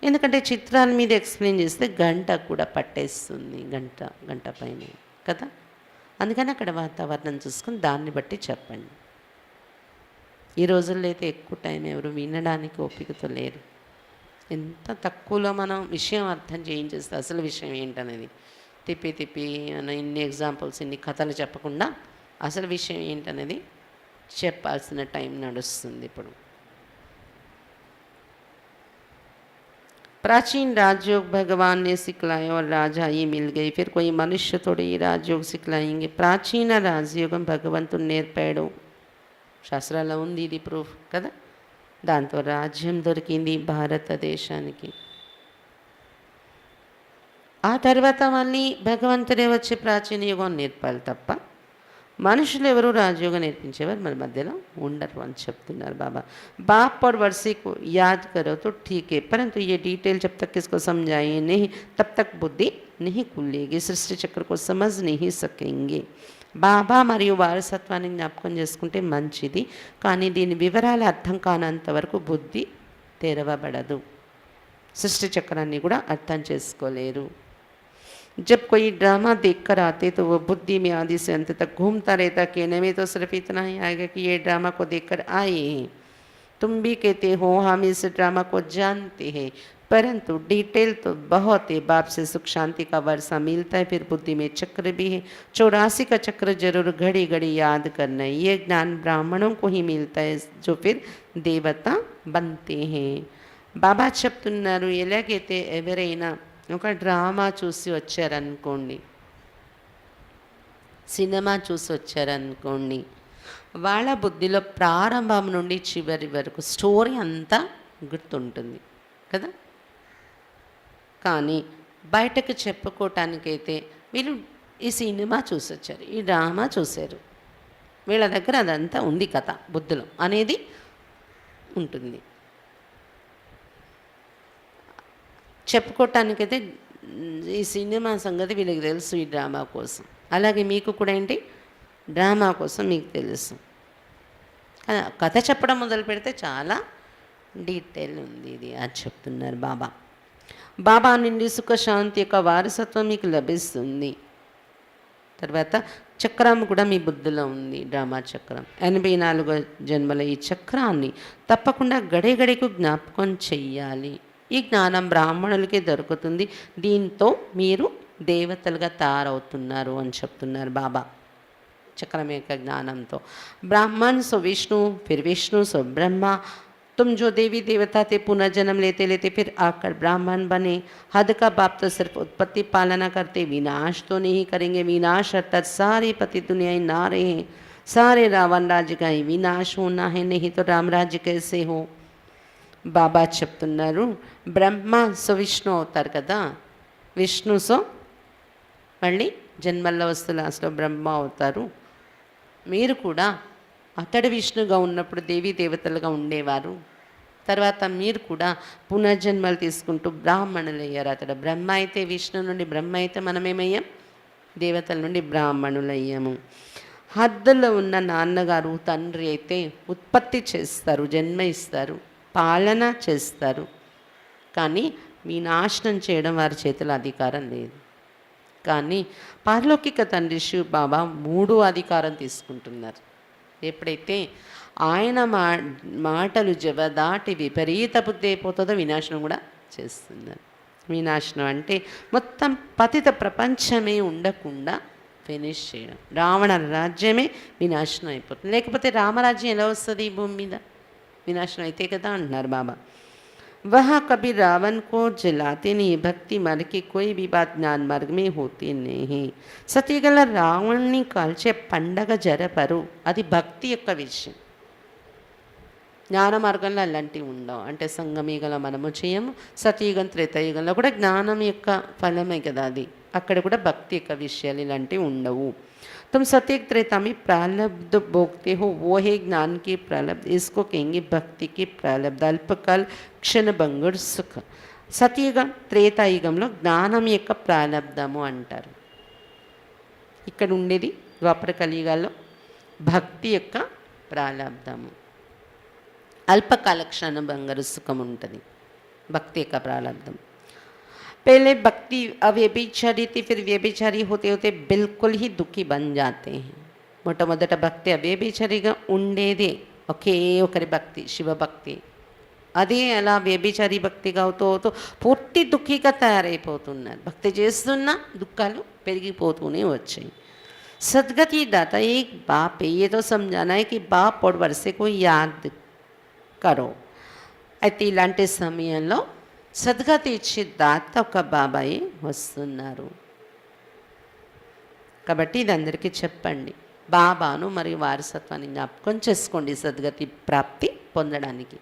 ఎందుకంటే చిత్రాల మీద ఎక్స్ప్లెయిన్ చేస్తే గంట కూడా పట్టేస్తుంది, గంట పైన కదా. అందుకని అక్కడ వాతావరణం చూసుకొని దాన్ని బట్టి చెప్పండి. ఈ రోజుల్లో అయితే ఎక్కువ టైం ఎవరు వినడానికి ఓపికతో లేరు. ఎంత తక్కువలో మనం విషయం అర్థం చేయించేస్తే అసలు విషయం ఏంటనేది తిప్పి ఇన్ని ఎగ్జాంపుల్స్, ఇన్ని కథలు చెప్పకుండా అసలు విషయం ఏంటనేది చెప్పాల్సిన టైం నడుస్తుంది ఇప్పుడు. प्राचीन राजयोग भगवान ने सिखलाया और राजा ही मिल गई, फिर कोई मनुष्य थोड़ी राजयोग सिखलाएंगे. ప్రాచీన రాజయోగం భగవంతుడు నేర్పాడు, శాస్త్రాల్లో ఉంది ఇది ప్రూఫ్ కదా. దాంతో రాజ్యం దొరికింది భారతదేశానికి. ఆ తర్వాత మళ్ళీ భగవంతుడే వచ్చి ప్రాచీన యుగం నేర్పాలి తప్ప మనుషులు ఎవరు రాజయోగం నేర్పించేవారు మన మధ్యలో ఉండరు అని చెప్తున్నారు బాబా. बाप और वर्षे को याद करो तो ठीक है, परंतु ये डिटेल जब तक इसको समझाए नहीं तब तक बुद्धि नहीं खुलेगी, सृष्टि चक्र को समझ नहीं सकेंगे. బాబా మరియు వారసత్వాన్ని జ్ఞాపకం చేసుకుంటే మంచిది, కానీ దీని వివరాలు అర్థం కానంత వరకు బుద్ధి తెరవబడదు, సృష్టి చక్రాన్ని కూడా అర్థం చేసుకోలేరు. जब कोई ड्रामा देखकर आते तो वो बुद्धि में आदि से अंत तक घूमता रहता. कहने में तो सिर्फ इतना ही आएगा कि ये ड्रामा को देखकर आए हैं, तुम भी कहते हो हम इस ड्रामा को जानते हैं, परंतु डिटेल तो बहुत है. बाप से सुख शांति का वर्षा मिलता है, फिर बुद्धि में चक्र भी है. 84 का चक्र जरूर घड़ी घड़ी याद करना है. ये ज्ञान ब्राह्मणों को ही मिलता है जो फिर देवता बनते हैं. బాబా చెప్తున్నారు, ఎలాగైతే ఎవరైనా ఒక డ్రామా చూసి వచ్చారనుకోండి, సినిమా చూసి వచ్చారనుకోండి, వాళ్ళ బుద్ధిలో ప్రారంభం నుండి చివరి వరకు స్టోరీ అంతా గుర్తుంటుంది కదా. కానీ బయటకు చెప్పుకోవటానికైతే వీళ్ళు ఈ సినిమా చూసి వచ్చారు, ఈ డ్రామా చూశారు, వీళ్ళ దగ్గర అదంతా ఉంది కథ బుద్ధిలో అనేది ఉంటుంది. చెప్పుకోవటానికైతే ఈ సినిమా సంగతి వీళ్ళకి తెలుసు, ఈ డ్రామా కోసం. అలాగే మీకు కూడా ఏంటి, డ్రామా కోసం మీకు తెలుసు. కథ చెప్పడం మొదలు పెడితే చాలా డీటెయిల్ ఉంది ఇది, అది చెప్తున్నారు బాబా. బాబా నుండి సుఖశాంతి యొక్క వారసత్వం మీకు లభిస్తుంది. తర్వాత చక్రం కూడా మీ బుద్ధిలో ఉంది, డ్రామా చక్రం. 84 జన్మల ఈ చక్రాన్ని తప్పకుండా గడిగడికు జ్ఞాపకం చెయ్యాలి. ఈ జ్ఞానం బ్రాహ్మణులకే దొరుకుతుంది. దీంతో మీరు దేవతలుగా తయారవుతున్నారు అని చెప్తున్నారు బాబా. चक्रम का ज्ञानम तो ब्राह्मण सो विष्णु, फिर विष्णु सो ब्रह्मा. तुम जो देवी देवता थे पुनर्जन्म लेते लेते फिर आकर ब्राह्मण बने. हद का बाप तो सिर्फ उत्पत्ति पालना करते, विनाश तो नहीं करेंगे. विनाश अर्थात सारी पति दुनिया ना रहे, सारे रावण राज्य का ही विनाश होना है, नहीं तो राम राज्य कैसे हो. బాబా చెప్తున్నారు, బ్రహ్మ సో విష్ణు అవుతారు కదా, విష్ణు సో మళ్ళీ జన్మల్లో వస్తూ లాస్ట్లో బ్రహ్మ అవుతారు. మీరు కూడా అతడు విష్ణుగా ఉన్నప్పుడు దేవీ దేవతలుగా ఉండేవారు. తర్వాత మీరు కూడా పునర్జన్మలు తీసుకుంటూ బ్రాహ్మణులు అయ్యారు. అతడు బ్రహ్మ అయితే, విష్ణు నుండి బ్రహ్మ అయితే మనమేమయ్యాం, దేవతల నుండి బ్రాహ్మణులు అయ్యాము. హద్దులో ఉన్న నాన్నగారు తండ్రి అయితే ఉత్పత్తి చేస్తారు, జన్మ ఇస్తారు, పాలన చేస్తారు. కానీ వినాశనం చేయడం వారి చేతిలో అధికారం లేదు. కానీ పారలౌకిక తండ్రి శివ్ బాబా 3 అధికారం తీసుకుంటున్నారు. ఎప్పుడైతే ఆయన మాటలు జవదాటి విపరీత బుద్ధి అయిపోతుందో వినాశనం కూడా చేస్తున్నారు. వినాశనం అంటే మొత్తం పతిత ప్రపంచమే ఉండకుండా ఫినిష్ చేయడం. రావణ రాజ్యమే వినాశనం అయిపోతుంది. లేకపోతే రామరాజ్యం ఎలా వస్తుంది ఈ భూమి మీద? विनाशना అయితే కదా అంటున్నారు బాబా. वह कभी रावण को जलाते नहीं, भक्ति मार्ग की कोई भी बात ज्ञान मार्ग में होती नहीं. సతీగల రావణ్ణి కాల్చే పండగ జరపరు, అది భక్తి యొక్క విషయం. జ్ఞాన మార్గంలో అలాంటివి ఉండవు. అంటే సంగమీగల మనము చేయము, సతీయుగం త్రేతాయుగంలో కూడా జ్ఞానం యొక్క ఫలమే కదా అది. అక్కడ కూడా భక్తి యొక్క విషయాలు ఇలాంటివి ఉండవు. तुम सत्य त्रेता में प्रारब्ध भोगते हो, वो है ज्ञान की प्रारब्ध. इसको कहेंगे भक्ति की प्रारब्ध. अल्पकाल क्षण भंगुर सुख. సత్యయుగం త్రేతాయుగంలో జ్ఞానం యొక్క ప్రారంధము అంటారు. ఇక్కడ ఉండేది ద్వాపర కలియుగాల్లో భక్తి యొక్క ప్రారంధము. అల్పకాల క్షణ భంగరు సుఖం ఉంటుంది, భక్తి యొక్క ప్రారంధం. पहले भक्ति अव्यभिचारी थी, फिर व्यभिचारी होते होते बिल्कुल ही दुखी बन जाते हैं. మొట్టమొదట భక్తి అవ్యభిచారిగా ఉండేదే, ఒకే ఒకరి భక్తి, శివభక్తి. అదే అలా వ్యభిచారి భక్తిగా అవుతూ అవుతూ పూర్తి దుఃఖిగా తయారైపోతున్నారు. భక్తి చేస్తున్న దుఃఖాలు పెరిగిపోతూనే వచ్చాయి. सदगति दाता एक बाप है, ये तो समझाना है कि बाप और वर्षे को याद करो. అయితే ఇలాంటి సమయంలో సద్గతి ఇచ్చే దాత ఒక బాబాయే వస్తున్నారు. కాబట్టి ఇది అందరికీ చెప్పండి. బాబాను మరియు వారసత్వాన్ని జ్ఞాపకం చేసుకోండి సద్గతి ప్రాప్తి పొందడానికి.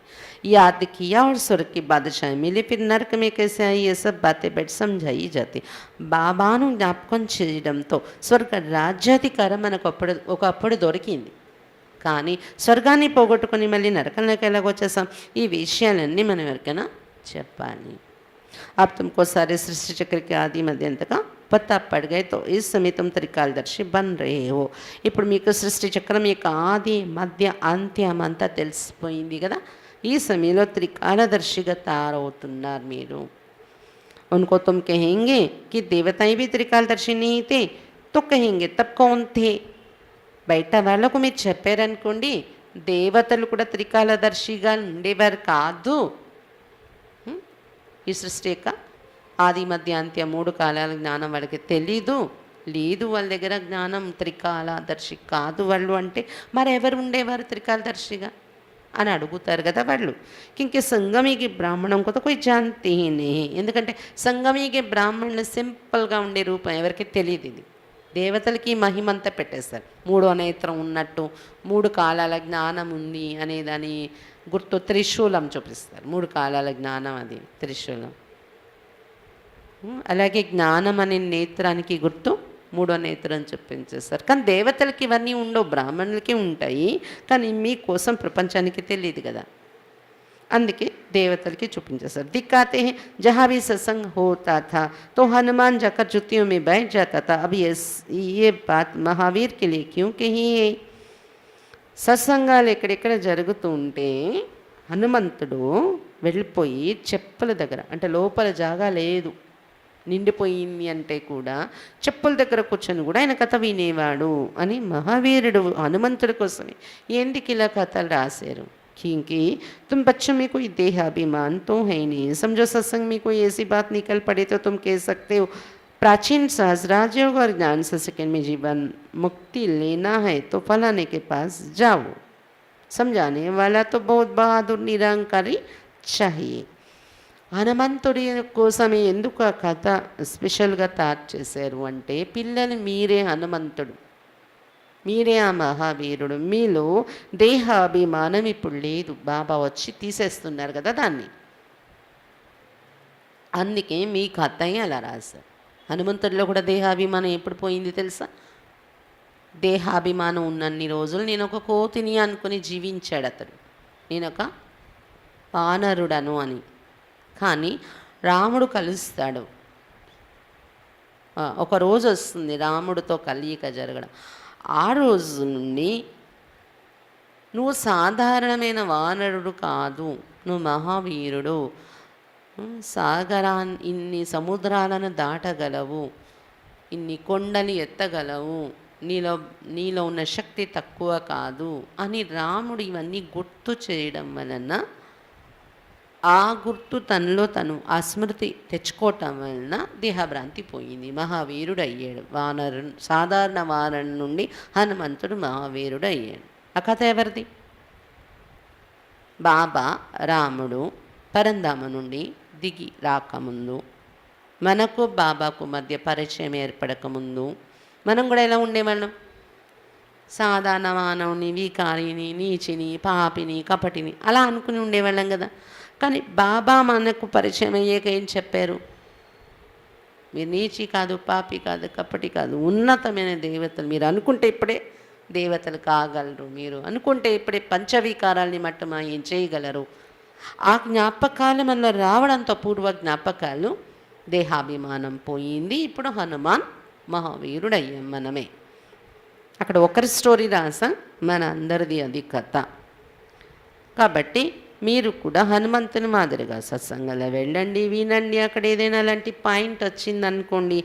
याद किया और स्वर्ग की बादशाही मिली, फिर नरक में कैसे आई, ये सब बातें बैठ समझाई जाती. బాబాను జ్ఞాపకం చేయడంతో స్వర్గ రాజ్యాధికారం మనకు ఒకప్పుడు దొరికింది. కానీ స్వర్గాన్ని పోగొట్టుకొని మళ్ళీ నరకంలోకి ఎలాగొచ్చేసాం, ఈ విషయాలన్నీ మనం ఎవరికైనా చెప్పాలి. अब तुमको सारे सृष्टि चक्र के आदि मध्यांत का पता पड़ गए, तो इस समय तुम त्रिकालदर्शी बन रहे हो. ఇప్పుడు మీకు సృష్టి చక్రం యొక్క ఆది మధ్య అంత్యం అంతా తెలిసిపోయింది కదా. ఈ సమయంలో త్రికాలదర్శిగా తయారవుతున్నారు మీరు. उनको तुम कहेंगे कि देवताएं भी त्रिकालदर्शी नहीं थे, तो कहेंगे तब कौन थे. బయట వాళ్ళకు మీరు చెప్పారనుకోండి, దేవతలు కూడా త్రికాలదర్శిగా ఉండేవారు కాదు. ఈ సృష్టి యొక్క ఆది మధ్య అంత్య 3 కాలాల జ్ఞానం వాళ్ళకి తెలీదు, లేదు వాళ్ళ దగ్గర జ్ఞానం. త్రికాలదర్శి కాదు వాళ్ళు అంటే మరి ఎవరు ఉండేవారు త్రికాలదర్శిగా? అని అడుగుతారు కదా వాళ్ళు. क्योंकि संगमी के ब्राह्मणों को तो कोई जानते ही नहीं. ఎందుకంటే సంగమీకి బ్రాహ్మణులు సింపుల్గా ఉండే రూపం ఎవరికి తెలియదు. ఇది దేవతలకి మహిమంతా పెట్టేస్తారు. మూడో నేత్రం ఉన్నట్టు, 3 కాలాల జ్ఞానం ఉంది అనేదాని గుర్తు త్రిశూలం చూపిస్తారు. 3 కాలాల జ్ఞానం అది త్రిశూలం. అలాగే జ్ఞానం అనే నేత్రానికి గుర్తు 3వ నేత్రం చూపించేస్తారు. కానీ దేవతలకి ఇవన్నీ ఉండవు, బ్రాహ్మణులకి ఉంటాయి. కానీ మీకోసం ప్రపంచానికి తెలియదు కదా, అందుకే దేవతలకి చూపించేస్తారు. दिखाते हैं जहाँ भी सत्संग होता था तो हनुमान जाकर जुतियों में बैठ जाता था. अब ये बात महावीर के लिए क्यों कही है? సత్సంగాలు ఎక్కడెక్కడ జరుగుతూ ఉంటే హనుమంతుడు వెళ్ళిపోయి చెప్పుల దగ్గర, అంటే లోపల జాగా లేదు, నిండిపోయింది అంటే కూడా చెప్పుల దగ్గర కూర్చొని కూడా ఆయన కథ వినేవాడు అని మహావీరుడు హనుమంతుడి కోసమే ఎందుకు ఇలా కథలు రాశారు. क्योंकि तुम बच्चों में कोई देहाभिमान तो है नहीं. समझो सत्संग में कोई ऐसी बात निकल पड़े तो तुम कह सकते हो प्राचीन सहस्राज योग और ज्ञान से सेकंड में जीवन मुक्ति लेना है तो फलाने के पास जाओ. समझाने वाला तो बहुत बहादुर निरंकारी चाहिए. హనుమంతుడి కోసమే ఎందుకు ఆ కథ స్పెషల్గా తయారు చేశారు అంటే, పిల్లలు మీరే హనుమంతుడు, మీరే ఆ మహావీరుడు. మీలో దేహాభిమానం ఇప్పుడు లేదు, బాబా వచ్చి తీసేస్తున్నారు కదా దాన్ని. అందుకే మీ కథని అలా రాశారు. హనుమంతుడిలో కూడా దేహాభిమానం ఎప్పుడు పోయింది తెలుసా? దేహాభిమానం ఉన్నన్ని రోజులు నేను ఒక కోతిని అనుకుని జీవించాడు అతడు, నేను ఒక వానరుడను అని. కానీ రాముడు కలుస్తాడు, ఒక రోజు వస్తుంది రాముడితో కలయిక జరగడం. ఆ రోజు నుండి నువ్వు సాధారణమైన వానరుడు కాదు, నువ్వు మహావీరుడు, ఇన్ని సముద్రాలను దాటగలవు, ఇన్ని కొండలు ఎత్తగలవు, నీలో ఉన్న శక్తి తక్కువ కాదు అని రాముడు ఇవన్నీ గుర్తు చేయడం వలన, ఆ గుర్తు తనలో తను ఆ స్మృతి తెచ్చుకోవటం వలన దేహభ్రాంతి పోయింది, మహావీరుడు అయ్యాడు. సాధారణ వానరు నుండి హనుమంతుడు మహావీరుడు అయ్యాడు. ఆ కథ ఎవరిది? బాబా రాముడు పరంధామ నుండి దిగి రాకముందు, మనకు బాబాకు మధ్య పరిచయం ఏర్పడకముందు మనం కూడా ఎలా ఉండేవాళ్ళం? సాధారణ మానవుని, వికారిని, నీచిని, పాపిని, కపటిని అలా అనుకుని ఉండేవాళ్ళం కదా. కానీ బాబా మనకు పరిచయం అయ్యాక ఏం చెప్పారు? మీరు నీచి కాదు, పాపి కాదు, కపటి కాదు, ఉన్నతమైన దేవతలు. మీరు అనుకుంటే ఇప్పుడే దేవతలు కాగలరు, మీరు అనుకుంటే ఇప్పుడే పంచవికారాల్ని మట్టుమా ఏం చేయగలరు. ఆ జ్ఞాపకాలు మనలో రావడంతో పూర్వ జ్ఞాపకాలు, దేహాభిమానం పోయింది. ఇప్పుడు హనుమాన్ మహావీరుడు అయ్యాం మనమే. అక్కడ ఒకరి స్టోరీ రాసా, మన అందరిది అది కథ. కాబట్టి మీరు కూడా హనుమంతుని మాదిరిగా సత్సంగంలో వెళ్ళండి, వినండి. అక్కడ ఏదైనా అలాంటి పాయింట్ వచ్చిందనుకోండి,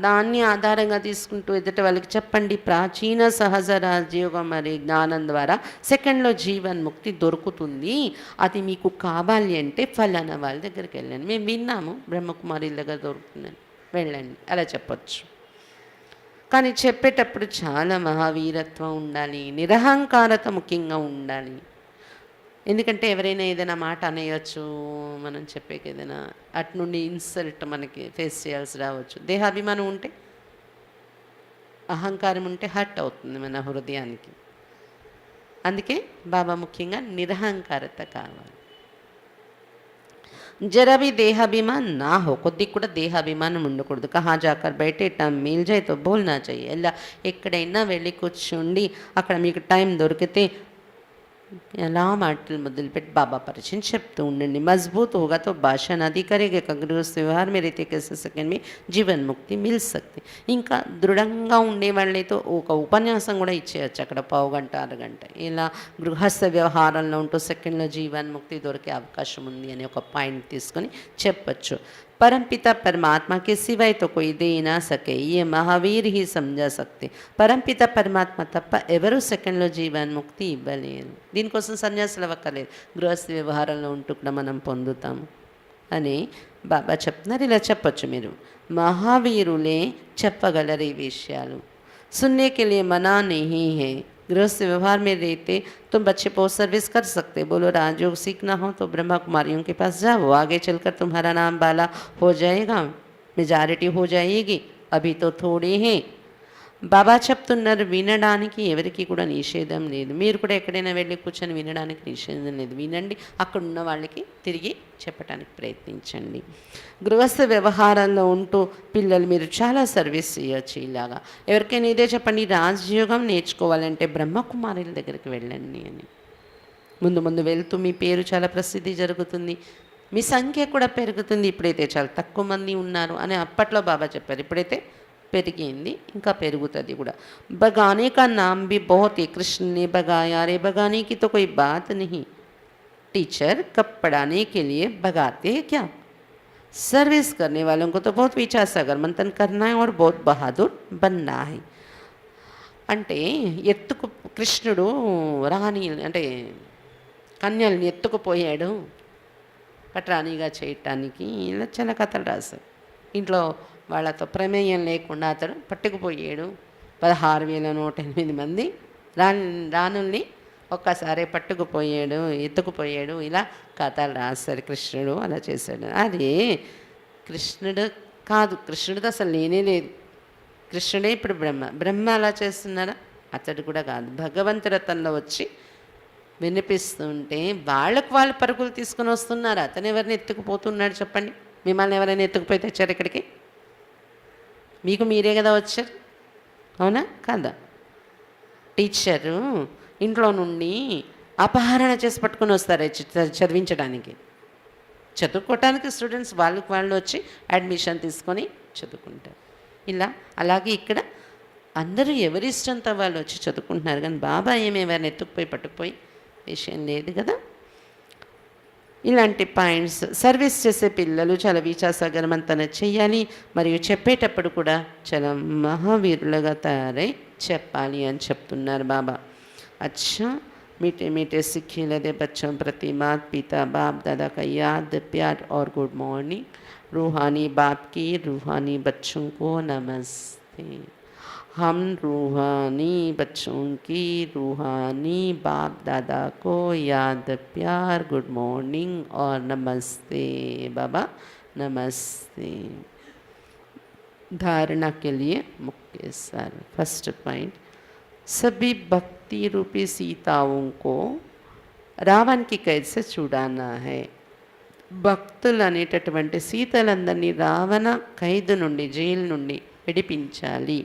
దాన్ని ఆధారంగా తీసుకుంటూ ఎదుటి వాళ్ళకి చెప్పండి. ప్రాచీన సహజ రాజయోగం మరి జ్ఞానం ద్వారా సెకండ్లో జీవన్ముక్తి దొరుకుతుంది, అది మీకు కావాలి అంటే ఫలానా వాళ్ళ దగ్గరికి వెళ్ళండి. మేము విన్నాము బ్రహ్మకుమారి దగ్గర దొరుకుతుందని, వెళ్ళండి అలా చెప్పచ్చు. కానీ చెప్పేటప్పుడు చాలా మహావీరత్వం ఉండాలి, నిరహంకారత ముఖ్యంగా ఉండాలి. ఎందుకంటే ఎవరైనా ఏదైనా మాట అనేయచ్చు, మనం చెప్పేకి ఏదైనా అటు నుండి ఇన్సల్ట్ మనకి ఫేస్ చేయాల్సి రావచ్చు. దేహాభిమానం ఉంటే, అహంకారం ఉంటే హర్ట్ అవుతుంది మన హృదయానికి. అందుకే బాబా ముఖ్యంగా నిరహంకారత కావాలి. जरा भी देहाभिमान ना हो, కొద్దిగా కూడా దేహాభిమానం ఉండకూడదు. కహా జాకర్ బయటే టైం మిల్ జాయ్ తో బోల్నా చాహియే. ఇలా ఎక్కడైనా వెళ్ళి కూర్చుండి అక్కడ మీకు టైం దొరికితే ఎలా మాటలు మొదలుపెట్టి బాబా పరిచయం చెప్తూ ఉండండి. మజబూత్ होगा तो भाषण आदि करेंगे गृहस्थ व्यवहार में रहते कैसे सेकंड में जीवन मुक्ति मिल सकती. ఇంకా దృఢంగా ఉండే వాళ్ళైతే ఒక ఉపన్యాసం కూడా ఇచ్చేయచ్చు అక్కడ, పావు గంట అరగంట. ఇలా గృహస్థ వ్యవహారంలో ఉంటూ సెకండ్లో జీవన్ముక్తి దొరికే అవకాశం ఉంది అని ఒక పాయింట్ తీసుకొని చెప్పచ్చు. परमपिता परमात्मा के सिवाय तो कोई दे ना सके, ये महावीर ही समझा सकते. परमपिత పరమాత్మ తప్ప ఎవరు సెకండ్లో జీవన్ముక్తి ఇవ్వలేరు. దీనికోసం సన్యాసులు అవ్వక్కర్లేదు, గృహస్థ వ్యవహారంలో ఉంటూ కూడా మనం పొందుతాము అని బాబా చెప్తున్నారు. ఇలా చెప్పచ్చు మీరు, మహావీరులే చెప్పగలరు ఈ విషయాలు. सुनने के लिए मना नहीं है, गृहस्थ व्यवहार में रहते तुम बच्चे पोस्ट सर्विस कर सकते, बोलो राजयोग सीखना हो तो ब्रह्मा कुमारियों के पास जाओ, आगे चलकर तुम्हारा नाम बाला हो जाएगा, మెజారిటీ हो जाएगी, अभी तो थोड़े हैं. బాబా చెప్తున్నారు వినడానికి ఎవరికి కూడా నిషేధం లేదు. మీరు కూడా ఎక్కడైనా వెళ్ళి కూర్చొని వినడానికి నిషేధం లేదు. వినండి, అక్కడ ఉన్న వాళ్ళకి తిరిగి చెప్పడానికి ప్రయత్నించండి. గృహస్థ వ్యవహారంలో ఉంటూ పిల్లలు మీరు చాలా సర్వీస్ చేయొచ్చు. ఇలాగా ఎవరికైనా ఇదే చెప్పండి, రాజయోగం నేర్చుకోవాలంటే బ్రహ్మకుమారుల దగ్గరికి వెళ్ళండి అని. ముందు ముందు వెళ్తూ మీ పేరు చాలా ప్రసిద్ధి జరుగుతుంది, మీ సంఖ్య కూడా పెరుగుతుంది. ఇప్పుడైతే చాలా తక్కువ మంది ఉన్నారు అని అప్పట్లో బాబా చెప్పారు, ఇప్పుడైతే పెరిగింది, ఇంకా పెరుగుతుంది కూడా. बगाने का नाम भी बहुत है, कृष्ण ने बगाया. अरे बगाने की तो कोई बात नहीं, टीचर कब पढ़ाने के लिए भगाते हैं क्या? सर्विस करने वालों को तो बहुत विचार सागर मंथन करना है और बहुत बहादुर बनना है. అంటే ఎత్తుకు కృష్ణుడు రాణి అంటే కన్యల్ని ఎత్తుకుపోయాడు పట్రాణిగా చేయటానికి, ఇలా చాలా కథలు రాశారు. ఇంట్లో వాళ్ళతో ప్రమేయం లేకుండా అతడు పట్టుకుపోయాడు. 16,108 మంది రాణుల్ని ఒక్కసారి పట్టుకుపోయాడు, ఎత్తుకుపోయాడు, ఇలా కథలు రాశారు. కృష్ణుడు అలా చేశాడు. అదే కృష్ణుడు కాదు, కృష్ణుడితో అసలు లేనే లేదు. కృష్ణుడే ఇప్పుడు బ్రహ్మ అలా చేస్తున్నారా? అతడు కూడా కాదు. భగవంతుడు అతనిలో వచ్చి వినిపిస్తుంటే వాళ్ళకు వాళ్ళు పరుగులు తీసుకొని వస్తున్నారు. అతను ఎవరిని ఎత్తుకుపోతున్నాడు చెప్పండి? మిమ్మల్ని ఎవరైనా ఎత్తుకుపోయి తెచ్చారు ఇక్కడికి? మీకు మీరే కదా వచ్చారు, అవునా కాదా? టీచరు ఇంట్లో నుండి అపహరణ చేసి పట్టుకొని వస్తారు చదివించడానికి. చదువుకోవటానికి స్టూడెంట్స్ వాళ్ళకి వాళ్ళు వచ్చి అడ్మిషన్ తీసుకొని చదువుకుంటారు. అలాగే ఇక్కడ అందరూ ఎవరి ఇష్టంతో వాళ్ళు వచ్చి చదువుకుంటున్నారు. కానీ బాబా ఏమేవారిని ఎత్తుకుపోయి పట్టుకుపోయి విషయం లేదు కదా. ఇలాంటి పాయింట్స్ సర్వీస్ చేసే పిల్లలు చాలా విచారసాగరమంతన చేయాలి. మరియు చెప్పేటప్పుడు కూడా చాలా మహావీరులుగా తయారై చెప్పాలి అని చెప్తున్నారు బాబా. అచ్చా मीठे मीठे सीखे लदे बच्चों प्रति मात पिता बाप दादा का याद प्यार और गुड मॉर्निंग. रूहानी बाप की रूहानी बच्चों को नमस्ते. हम रूहानी बच्चों की रूहानी बाप दादा को याद प्यार गुड मॉर्निंग और नमस्ते. बाबा नमस्ते. धारणा के लिए मुख्य सार फर्स्ट पॉइंट, सभी भक्ति रूपी सीताओं को रावण की कैद से छुड़ाना है. భక్తులు అనేటటువంటి సీతలందరినీ రావణ ఖైదు నుండి జైలు నుండి విడిపించాలి.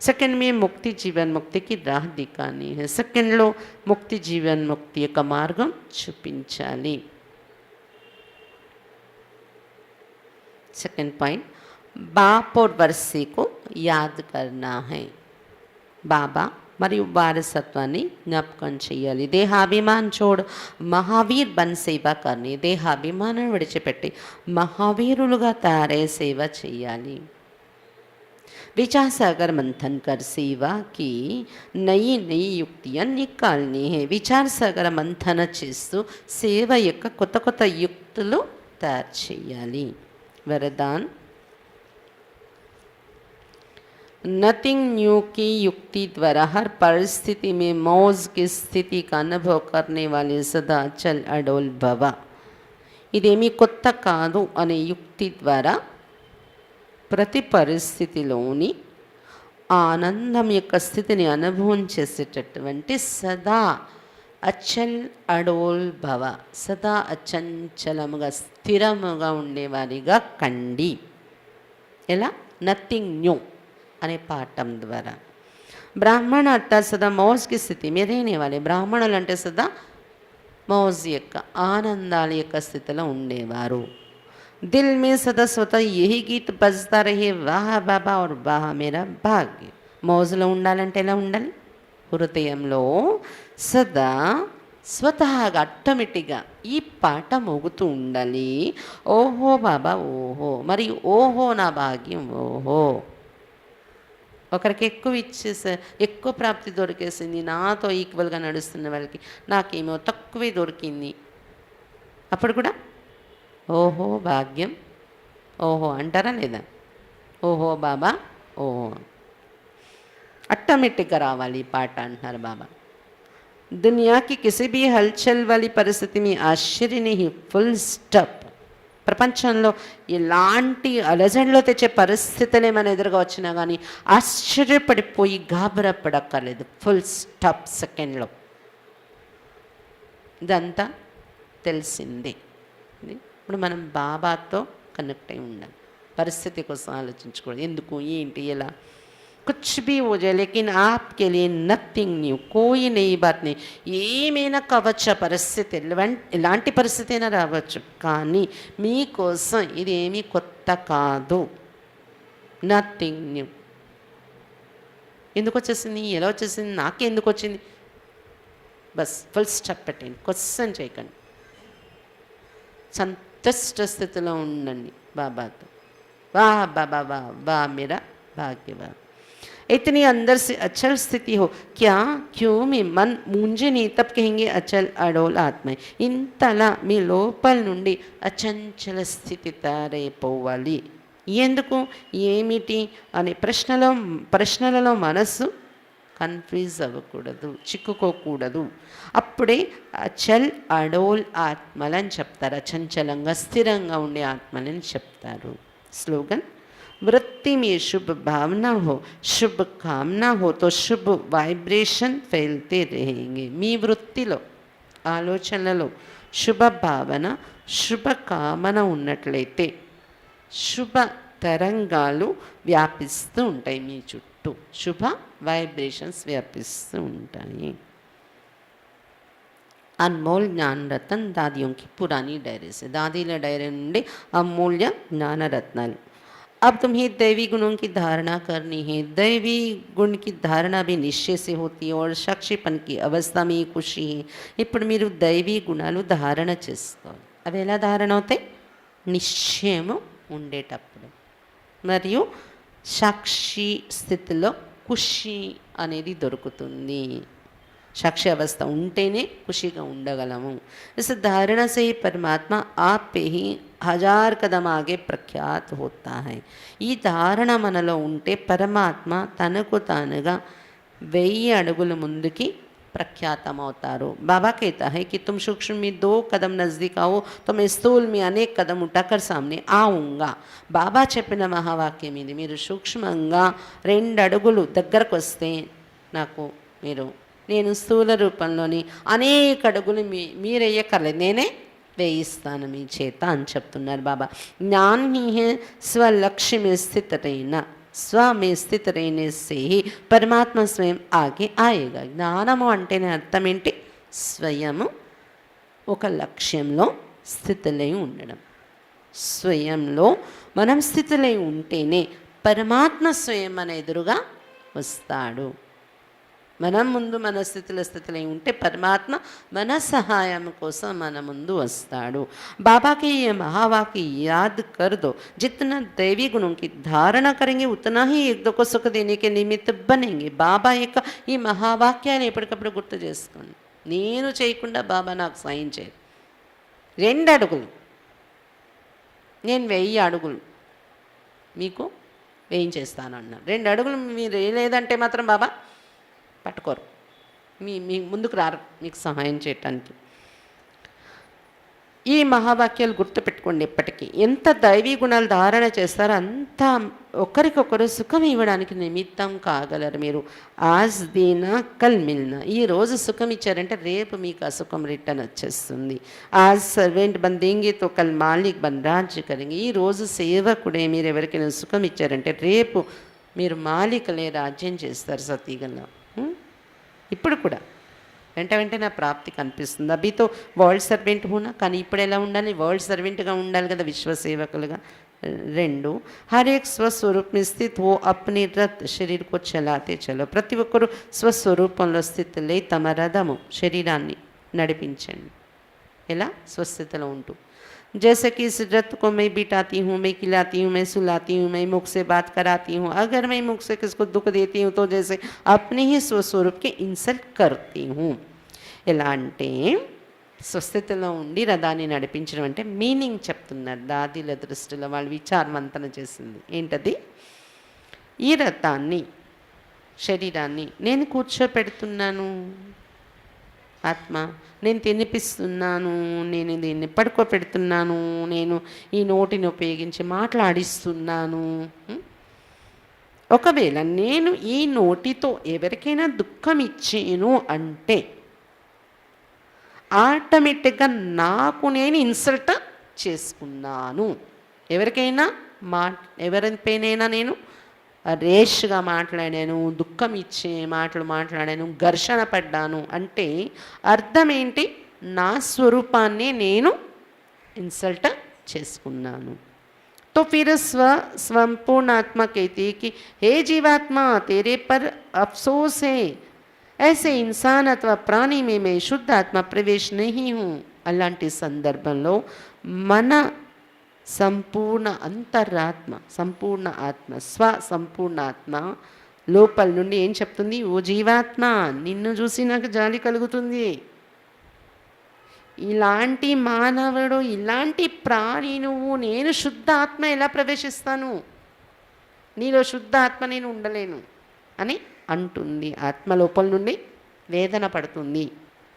సెకండ్ మే ముక్తి జీవన్ ముక్తికి రాహ్ దికాని హై. సెకండ్లో ముక్తి జీవన్ ముక్తి యొక్క మార్గం చూపించాలి. సెకండ్ పాయింట్, బాప్ और वर्षे को याद करना है. బాబా మరియు వారసత్వాన్ని జ్ఞాపకం చేయాలి. దేహాభిమాన్ చోడ్ మహావీర్ బన్ సేవ కర్ని. దేహాభిమానం విడిచిపెట్టి మహావీరులుగా తయారై సేవ చేయాలి. विचार सागर मंथन कर सेवा की नई नई युक्तियाँ निकालनी है. విచార సాగర మంథన చేస్తూ సేవ యొక్క కొత్త కొత్త యుక్తులు తయారు చేయాలి. वरदान, नथिंग न्यू की युक्ति द्वारा हर परिस्थिति में मौज की स्थिति का अनुभव करने वाले सदा चल अडोल भव. ఇదేమీ కొత్త కాదు అనే యుక్తి ద్వారా ప్రతి పరిస్థితిలోని ఆనందం యొక్క స్థితిని అనుభవం చేసేటటువంటి సదా అచల్ అడోల్ భవ, సదా అచంచలముగా స్థిరముగా ఉండేవారిగా కండి. ఎలా? నథింగ్ న్యూ అనే పాఠం ద్వారా. బ్రాహ్మణ అర్థాత్ సదా మౌజ్ కి స్థితి में रहने वाले. బ్రాహ్మణులు అంటే సదా మౌజ్ యొక్క ఆనందాల యొక్క స్థితిలో ఉండేవారు. दिल में सदा स्वतः यही गीत बजता रहे, वाह बाबा और वाह मेरा भाग्य. మౌజులో ఉండాలంటే ఎలా ఉండాలి? హృదయంలో సదా స్వతహాగా ఆటోమేటిక్గా ఈ పాట మోగుతూ ఉండాలి. ఓహో బాబా ఓహో, మరియు ఓహో నా భాగ్యం ఓహో. ఒకరికి ఎక్కువ ఇచ్చేసే ఎక్కువ ప్రాప్తి దొరికేసింది, నాతో ఈక్వల్గా నడుస్తున్న వాళ్ళకి నాకేమో తక్కువే దొరికింది, అప్పుడు కూడా ఓహో భాగ్యం ఓహో అంటారా లేదా? ఓహో బాబా ఓహో. ఆటోమేటిక్గా రావాలి ఈ పాట అంటున్నారు బాబా. దునియా కి కిసి భీ హల్చల్ వాली పరిస్థితి మీ ఆశ్చర్య नहीं, ఫుల్ స్టాప్. ప్రపంచంలో ఎలాంటి అలజడిలో తెచ్చే పరిస్థితులే మన ఎదురుగా వచ్చినా కానీ ఆశ్చర్యపడిపోయి గాబరపడక్కర్లేదు. ఫుల్ స్టాప్ సెకండ్లో. ఇదంతా తెలిసిందే. ఇప్పుడు మనం బాబాతో కనెక్ట్ అయి ఉండాలి. పరిస్థితి కోసం ఆలోచించకూడదు, ఎందుకు ఏంటి ఎలా. कुछ भी हो जाए लेकिन आपके लिए नथिंग न्यू, कोई नई बात नहीं. ఏమైనా కావచ్చు ఆ పరిస్థితి, ఎలాంటి పరిస్థితి అయినా రావచ్చు, కానీ మీకోసం ఇది ఏమీ కొత్త కాదు. Nothing new. ఎందుకు వచ్చేసింది, ఎలా వచ్చేసింది, నాకే ఎందుకు వచ్చింది, బస్ ఫుల్ స్టాప్ పెట్టండి. క్వశ్చన్ చేయకండి. సంతుష్ట స్థితిలో ఉండండి బాబాతో. वाह बाबा वाह वाह मेरा भाग्य वाह. इतनी अंदर से अचल स्थिति हो, क्या क्यों మీ मन मूंजे नहीं, तब कहेंगे अचल अडोल आत्मा. ఇంతలా మీ లోపల నుండి అచంచల స్థితి తయారైపోవాలి. ఎందుకు, ఏమిటి అనే ప్రశ్నలలో మనస్సు కన్ఫ్యూజ్ అవ్వకూడదు, చిక్కుకోకూడదు. అప్పుడే అచల్ అడోల్ ఆత్మలని చెప్తారు. అచంచలంగా స్థిరంగా ఉండే ఆత్మలని చెప్తారు. स्लोगन, वृत्ति में शुभ भावना हो, शुभ कामना हो तो शुभ वाइब्रेशन फैलते रहेंगे. మీ వృత్తిలో ఆలోచనలలో శుభ భావన శుభ కామన ఉన్నట్లయితే శుభ తరంగాలు వ్యాపిస్తూ ఉంటాయి మీ చుట్టూ. శుభ వైబ్రేషన్స్ వ్యాపిస్తూ ఉంటాయి. अनमोल ज्ञान रत्न दादियों की पुरानी डायरी से, दादीల डायरी నుండి अमूल्य ज्ञान रत्नाలు. अब तुम्हें दैवी गुणों की धारणा करनी है. दैवी गुण की धारणा भी निश्चय से होती है और साक्षीपन की अवस्था में खुशी है. ఇప్పుడు మీరు దైవీ గుణాలు ధారణ చేసుకోవాలి. అవి ఎలా ధారణ అవుతాయి, నిశ్చయము ఉండేటప్పుడు మరియు సాక్షి స్థితిలో ఖుషి అనేది దొరుకుతుంది. साक्षी अवस्था ఉంటేనే खुशिగా ఉండగలము. इस धारणा से ही परमात्मा आप पे ही 1000 कदम आगे प्रख्यात होता है. ఈ ధారణ మనలో ఉంటే పరమాత్మ తనకు తానుగా 1000 అడుగుల ముందుకి प्रख्यातमవుతారు. बाबा कहता है कि तुम सूक्ष्म में 2 कदम नज़दीक आओ तो मैं स्थूल में अनेक कदम उठाकर सामने आऊँगा. బాబా చెప్పిన మహావాక్యం ఇది. మీరు సూక్ష్మంగా 2 అడుగులు దగ్గరకు వస్తే నేను స్థూల రూపంలోని అనేక అడుగులు మీరేయక్కర్లేదు, నేనే వేయిస్తాను మీ చేత అని చెప్తున్నారు బాబా. జ్ఞాన్ ही है स्वलक्ष्य में स्थित रहना, स्व में स्थित रहने से ही परमात्मा स्वयं आगे आएगा. జ్ఞానము అంటేనే అర్థం ఏంటి, స్వయము ఒక లక్ష్యంలో స్థితులై ఉండడం. స్వయంలో మనం స్థితులై ఉంటేనే పరమాత్మ స్వయం మన ఎదురుగా వస్తాడు. మనం ముందు మన స్థితిలో ఉంటే పరమాత్మ మన సహాయం కోసం మన ముందు వస్తాడు. बाबा के ये महावाक्य याद कर दो, जितना दैवी गुणों की धारणा करेंगे उतना ही एक दो को सुख देने के निमित्त बनेंगे. బాబా యొక్క ఈ మహావాక్యాన్ని ఎప్పటికప్పుడు గుర్తు చేసుకోండి. నేను చేయకుండా బాబా నాకు సాయం చేయరు. 2 అడుగులు, నేను 1000 అడుగులు మీకు వేయించేస్తాను అన్నాను. 2 అడుగులు మీరు వేయలేదంటే మాత్రం బాబా పట్టుకోరు, మీ ముందుకు రారు మీకు సహాయం చేయటానికి. ఈ మహావాక్యాలు గుర్తుపెట్టుకోండి. ఎప్పటికీ ఎంత దైవీ గుణాలు ధారణ చేస్తారో అంత ఒకరికొకరు సుఖం ఇవ్వడానికి నిమిత్తం కాగలరు మీరు. ఆజ్ దేనా కల్ మిల్నా, ఈరోజు సుఖం ఇచ్చారంటే రేపు మీకు ఆ సుఖం రిటర్న్ వచ్చేస్తుంది. ఆజ్ సర్వెంట్ బందేంగే తో కల్ మాలిక్ బన్ రాజ్య కరెంగే, ఈరోజు సేవకుడే మీరు ఎవరికైనా సుఖం ఇచ్చారంటే రేపు మీరు మాలికలే రాజ్యం చేస్తారు సతీగంలో. ఇప్పుడు కూడా వెంటనే నా ప్రాప్తి కనిపిస్తుంది. అభితో వరల్డ్ సర్వెంట్ హూనా, కానీ ఇప్పుడు ఎలా ఉండాలి, వరల్డ్ సర్వెంట్గా ఉండాలి కదా, విశ్వసేవకులుగా. 2 हर एक स्वस्वरूप में स्थित हो अपने रथ शरीर को चलाते चलो. ప్రతి ఒక్కరు స్వస్వరూపంలో స్థితిలో తమ రథము శరీరాన్ని నడిపించండి. ఎలా, స్వస్థితిలో ఉంటూ. जैसे कि इस रथ को मैं बिठाती हूँ, मैं खिलाती हूँ, मैं सुलाती हूँ, मैं मुख से बात कराती हूँ. अगर मैं मुख से किसको दुख देती हूँ तो जैसे अपने ही स्वस्वरूप के इंसल्ट करती हूँ. ఎలా అంటే స్వస్థితిలో ఉండి రథాన్ని నడిపించడం అంటే మీనింగ్ చెప్తున్నారు. దాదీల దృష్టిలో వాళ్ళు విచారమంతన చేసింది ఏంటది, ఈ రథాన్ని శరీరాన్ని నేను కూర్చోపెడుతున్నాను. ఆత్మ నేను తినిపిస్తున్నాను, నేను దీన్ని పడుకోపెడుతున్నాను, నేను ఈ నోటిని ఉపయోగించి మాట్లాడిస్తున్నాను. ఒకవేళ నేను ఈ నోటితో ఎవరికైనా దుఃఖం ఇచ్చాను అంటే ఆటోమేటిక్గా నాకు నేను ఇన్సల్ట్ చేసుకున్నాను. ఎవరికైనా ఎవరిపైనైనా నేను రేష్గా మాట్లాడాను, దుఃఖం ఇచ్చే మాటలు మాట్లాడాను, ఘర్షణ పడ్డాను అంటే అర్థం ఏంటి? నా స్వరూపాన్ని నేను ఇన్సల్ట్ చేసుకున్నాను. तो फिर संपूर्ण आत्मा कहती है कि हे जीवात्मा तेरे पर अफसोस है, ऐसे इंसान अथवा प्राणी में मैं शुद्ध आत्मा प्रवेश नहीं हूँ. అలాంటి సందర్భంలో మన సంపూర్ణ అంతరాత్మ, సంపూర్ణ ఆత్మ, సంపూర్ణ ఆత్మ లోపల నుండి ఏం చెప్తుంది? ఓ జీవాత్మ, నిన్ను చూసి నాకు జాలి కలుగుతుంది. ఇలాంటి మానవుడు, ఇలాంటి ప్రాణి నువ్వు, నేను శుద్ధ ఆత్మ ఎలా ప్రవేశిస్తాను? నీలో శుద్ధ ఆత్మ నేను ఉండలేను అని అంటుంది. ఆత్మ లోపల నుండి వేదన పడుతుంది.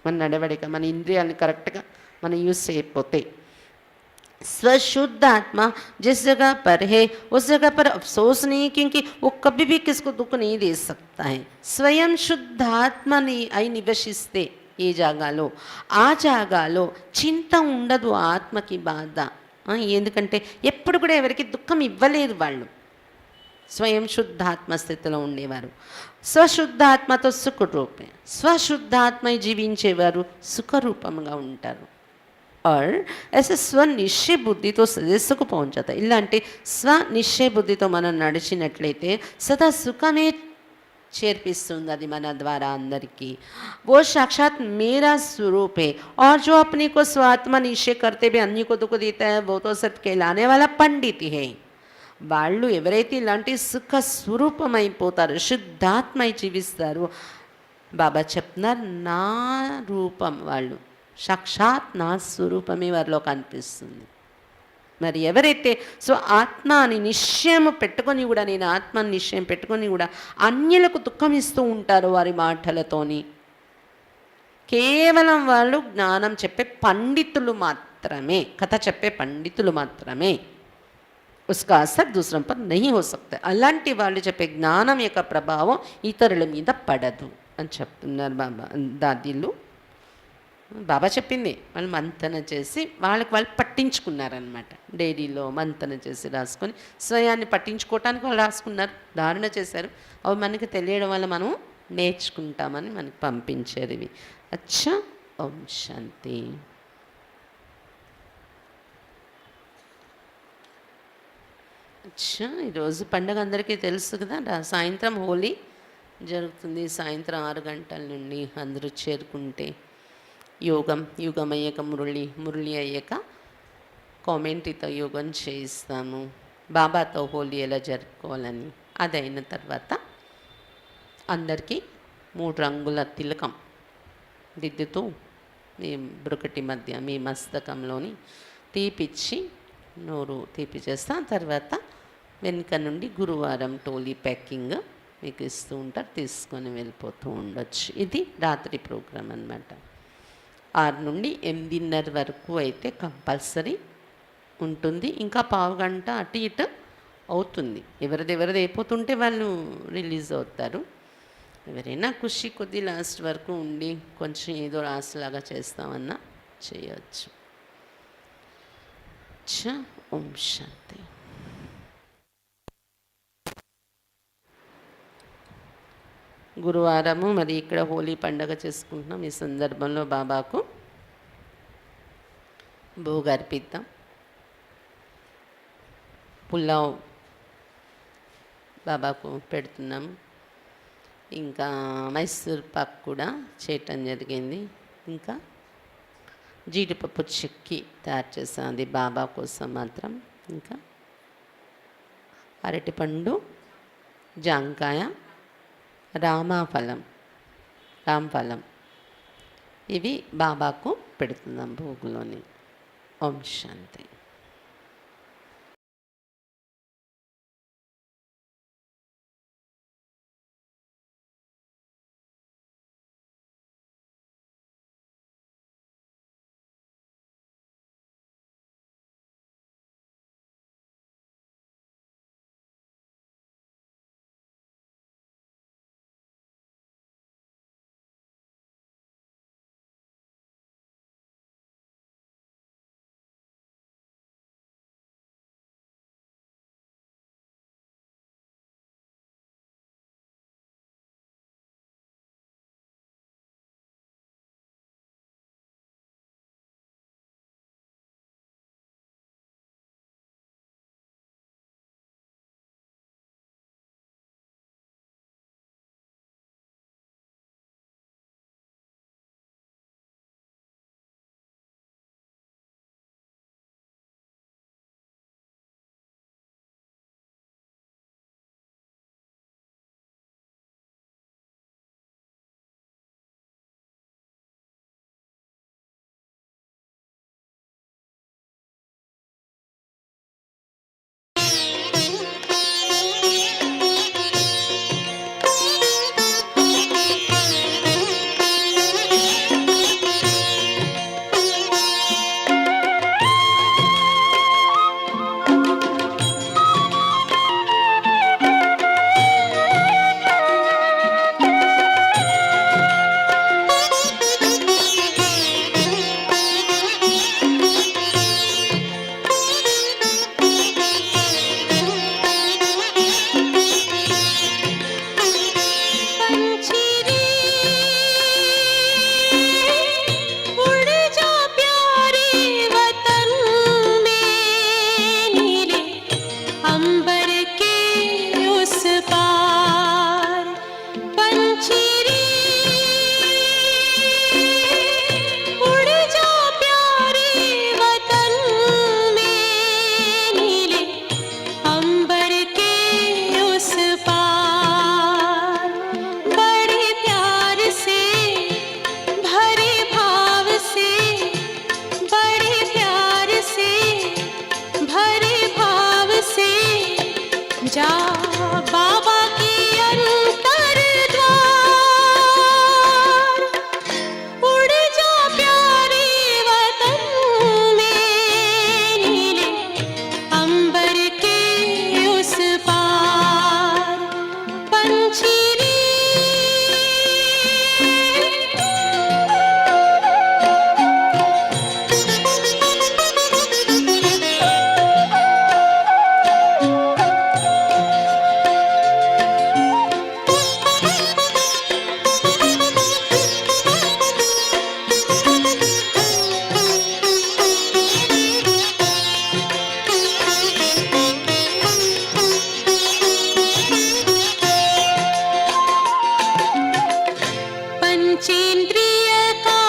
మన నడవడిక, మన ఇంద్రియాలను కరెక్ట్గా మనం యూజ్ చేయకపోతే. स्वशुद्ध आत्मा जिस जगह पर है उस जगह पर अफसोस नहीं, क्योंकि वो कभी भी किसको दुख नहीं दे सकता है. स्वयं शुद्ध आत्मा అయి నివసిస్తే ఏ జాగాలో ఆ జాగాలో చింత ఉండదు, ఆత్మకి బాధ. ఎందుకంటే ఎప్పుడు కూడా ఎవరికి దుఃఖం ఇవ్వలేదు వాళ్ళు. స్వయం శుద్ధాత్మ స్థితిలో ఉండేవారు. స్వశుద్ధాత్మతో సుఖరూపే, స్వశుద్ధాత్మ జీవించేవారు సుఖరూపంగా ఉంటారు. और ऐसे స్వనిశ్చయ బుద్ధితో సదస్సుకు పहुंचता. ఇలాంటి స్వనిశ్చయ బుద్ధితో మనం నడిచినట్లయితే సదా సుఖమే చేర్పిస్తుంది అది మన ద్వారా అందరికీ. वो साक्षात मेरा स्वरूप है और जो अपने को स्वात्मा निश्चय करते भी अन्य को दुख देता है वो तो सब कहलाने वाला पंडित है. వాళ్ళు ఎవరైతే ఇలాంటి సుఖ స్వరూపమైపోతారో, శుద్ధాత్మై జీవిస్తారో, బాబా చెప్తున్నారు నా రూపం వాళ్ళు, సాక్షాత్ నా స్వరూపమే వారిలో కనిపిస్తుంది. మరి ఎవరైతే ఆత్మని నిశ్చయం పెట్టుకొని కూడా, నేను ఆత్మని నిశ్చయం పెట్టుకొని కూడా అన్యులకు దుఃఖం ఇస్తూ ఉంటారో వారి మాటలతోని, కేవలం వాళ్ళు జ్ఞానం చెప్పే పండితులు మాత్రమే, కథ చెప్పే పండితులు మాత్రమే. उसका असर दूसरों पर नहीं हो सकता. అలాంటి వాళ్ళు చెప్పే జ్ఞానం యొక్క ప్రభావం ఇతరుల మీద పడదు అని చెప్తున్నారు బాబా. దాదీలు బాబా చెప్పింది వాళ్ళు మంతన చేసి వాళ్ళకి వాళ్ళు పట్టించుకున్నారనమాట. డైరీలో మంతన చేసి రాసుకొని స్వయాన్ని పట్టించుకోవటానికి వాళ్ళు రాసుకున్నారు, ధారణ చేశారు. అవి మనకి తెలియడం వల్ల మనం నేర్చుకుంటామని మనకి పంపించారు ఇవి. అచ్చా, ఓం శాంతి. అచ్చా, ఈరోజు పండుగ అందరికీ తెలుసు కదా. సాయంత్రం హోలీ జరుగుతుంది. సాయంత్రం 6 గంటల నుండి అందరూ చేరుకుంటే యుగం అయ్యాక మురళి అయ్యాక కామెంటరీతో యోగం చేయిస్తాము. బాబాతో హోలీ ఎలా జరుపుకోవాలని అది అయిన తర్వాత అందరికీ 3 రంగుల తిలకం దిద్దుతూ మీ బ్రుకటి మధ్య మీ మస్తకంలోని తీపిచ్చి నోరు తీపి చేస్తా. తర్వాత వెనుక నుండి గురువారం టోలీ ప్యాకింగ్ మీకు ఇస్తూ ఉంటారు, తీసుకొని వెళ్ళిపోతూ ఉండొచ్చు. ఇది రాత్రి ప్రోగ్రాం అన్నమాట. 6 నుండి 8:30 వరకు అయితే కంపల్సరీ ఉంటుంది. ఇంకా పావు గంట అటు ఇటు అవుతుంది. ఎవరిది అయిపోతుంటే వాళ్ళు రిలీజ్ అవుతారు. ఎవరైనా ఖుషి కొద్ది లాస్ట్ వరకు ఉండి కొంచెం ఏదో రాసులాగా చేస్తామన్నా చేయవచ్చు. ఓం శాంతి. గురువారము మరి ఇక్కడ హోలీ పండుగ చేసుకుంటున్నాం. ఈ సందర్భంలో బాబాకు భోగ్ అర్పిద్దాం. పులావ్ బాబాకు పెడుతున్నాం. ఇంకా మైసూర్ పాక్ కూడా చేయటం జరిగింది. ఇంకా జీడిపప్పు చెక్కి తయారు చేసాం, అది బాబా కోసం మాత్రం. ఇంకా అరటిపండు, జాంకాయ, రామఫలం ఇవి బాబాకు పెడుతున్నాం భోగులోని. ఓం శాంతి. जा बाबा की अंतर द्वार, उड़ जा प्यारे वतन में, नीले अंबर के उस पार। पंछी रे पंचेंद्रिय का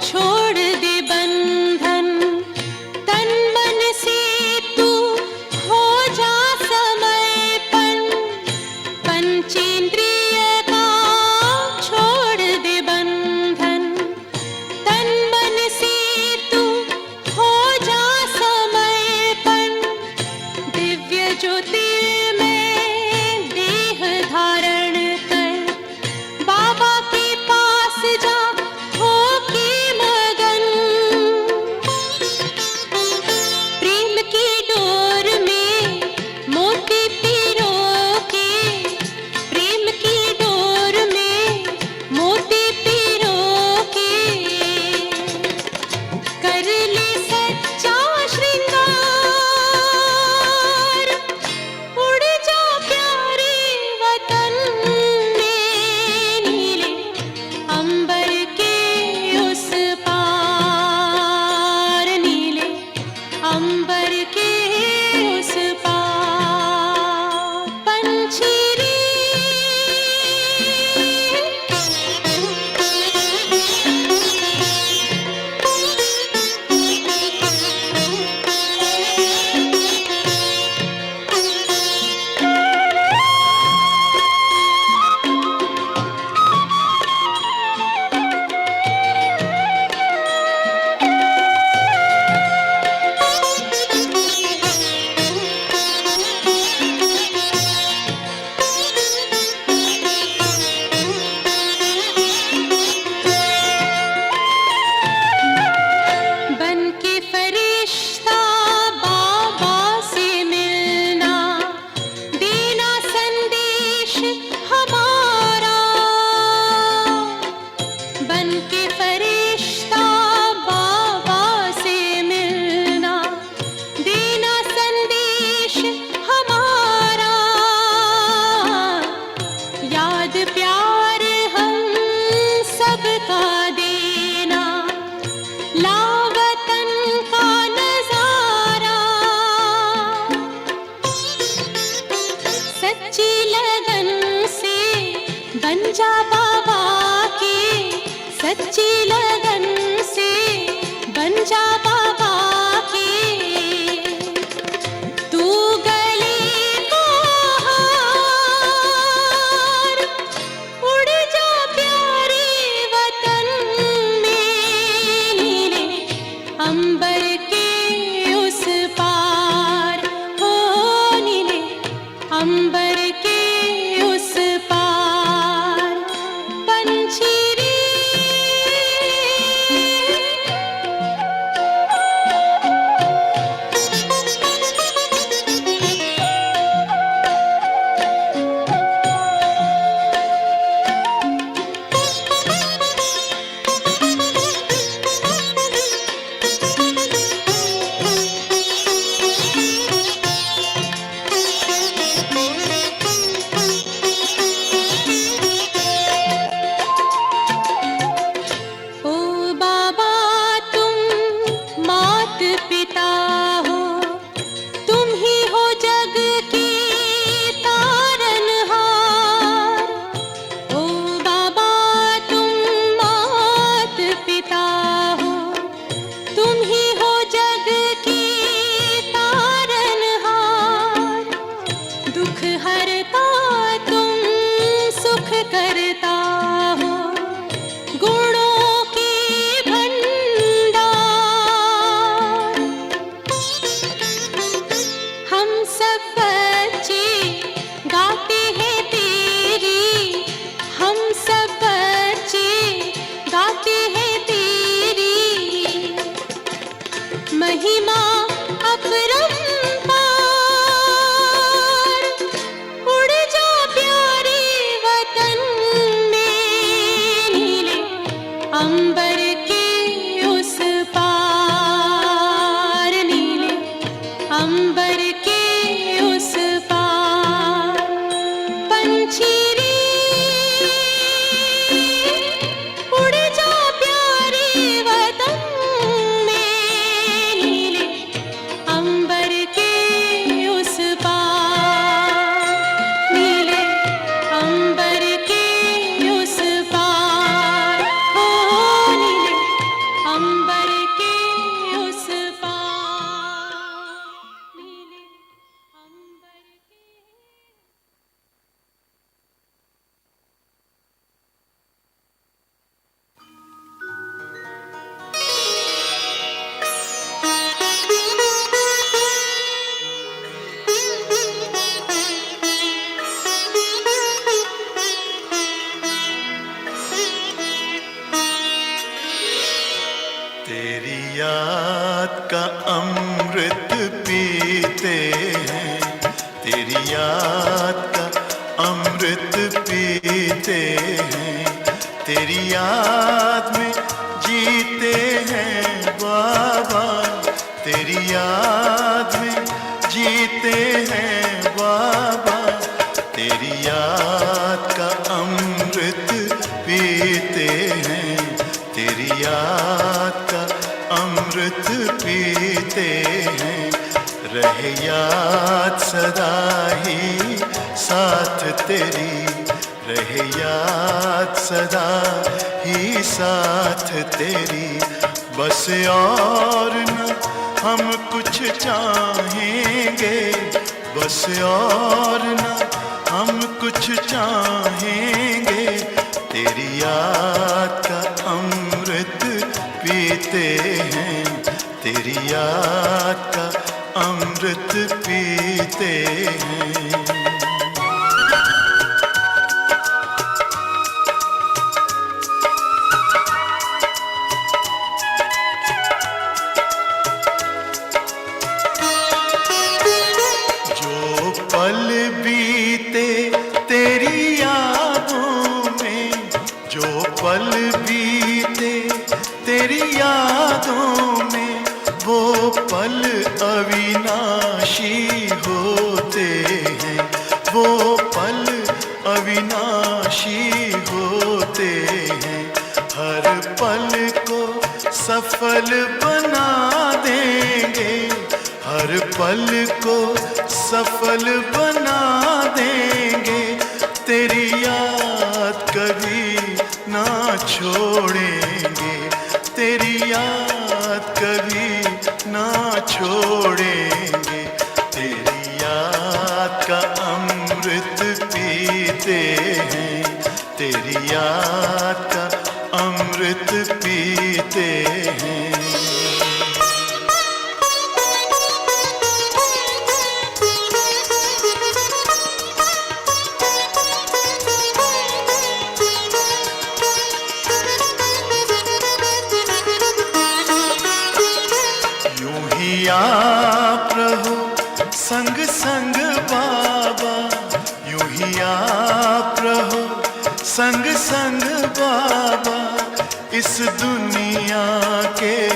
छोड़ दे बंधन, तन मन से तू हो जा समर्पण। पंचेंद्रिय का छोड़ दे बंधन, तन मन से तू हो जा समर्पण। दिव्य ज्योतिर्मय देह धारण कर, बाबा के पास जा हो के मगन। प्रेम की डोर में मोती पिरो के, प्रेम की डोर में मोती पिरो के, कर ले सच्चा श्रृंगार। उड़ जा प्यारे वतन में, नीले अंबर के उस पार, नीले अंबर के उस पार। पंछी रे बन के फरिश्ता बाबा से मिलना, देना संदेश हमारा। बन के फरिश्ता बाबा से मिलना, देना संदेश हमारा। याद प्यार हम सबका देना, लावतन का नजारा। सच्ची लगन से बन जा बाबा के, सच्ची लगन से बन जा बाबा के। तू गले को हार, उड़ जा प्यारे वतन में, नीले अंबर के उस पार। हो नीले अंबर के उस पार। पंछी रे सब बच्चे पीते हैं, तेरी याद में जीते हैं बाबा, तेरी याद में जीते हैं बाबा, तेरी याद का अमृत पीते हैं, तेरी याद का अमृत पीते हैं। रहे याद सदा ही साथ तेरी, रहे याद सदा ही साथ तेरी। बस और न हम कुछ चाहेंगे, बस और न हम कुछ चाहेंगे, तेरी याद का अमृत पीते हैं, तेरी याद का अमृत पीते हैं। जो पल बीते तेरी यादों में, जो पल बीते तेरी यादों में, वो पल अविनाशी होते हैं, वो पल अविनाशी होते हैं। हर पल को सफल बना देंगे, हर पल को सफल बना देंगे, तेरी याद कभी ना छोड़ेंगे, तेरी याद कभी ना छोड़ेंगे, तेरी याद का अमृत पीते हैं, तेरी याद का अमृत पीते हैं। आप रहो संग संग बाबा, यूं ही आप रहो संग संग बाबा, इस दुनिया के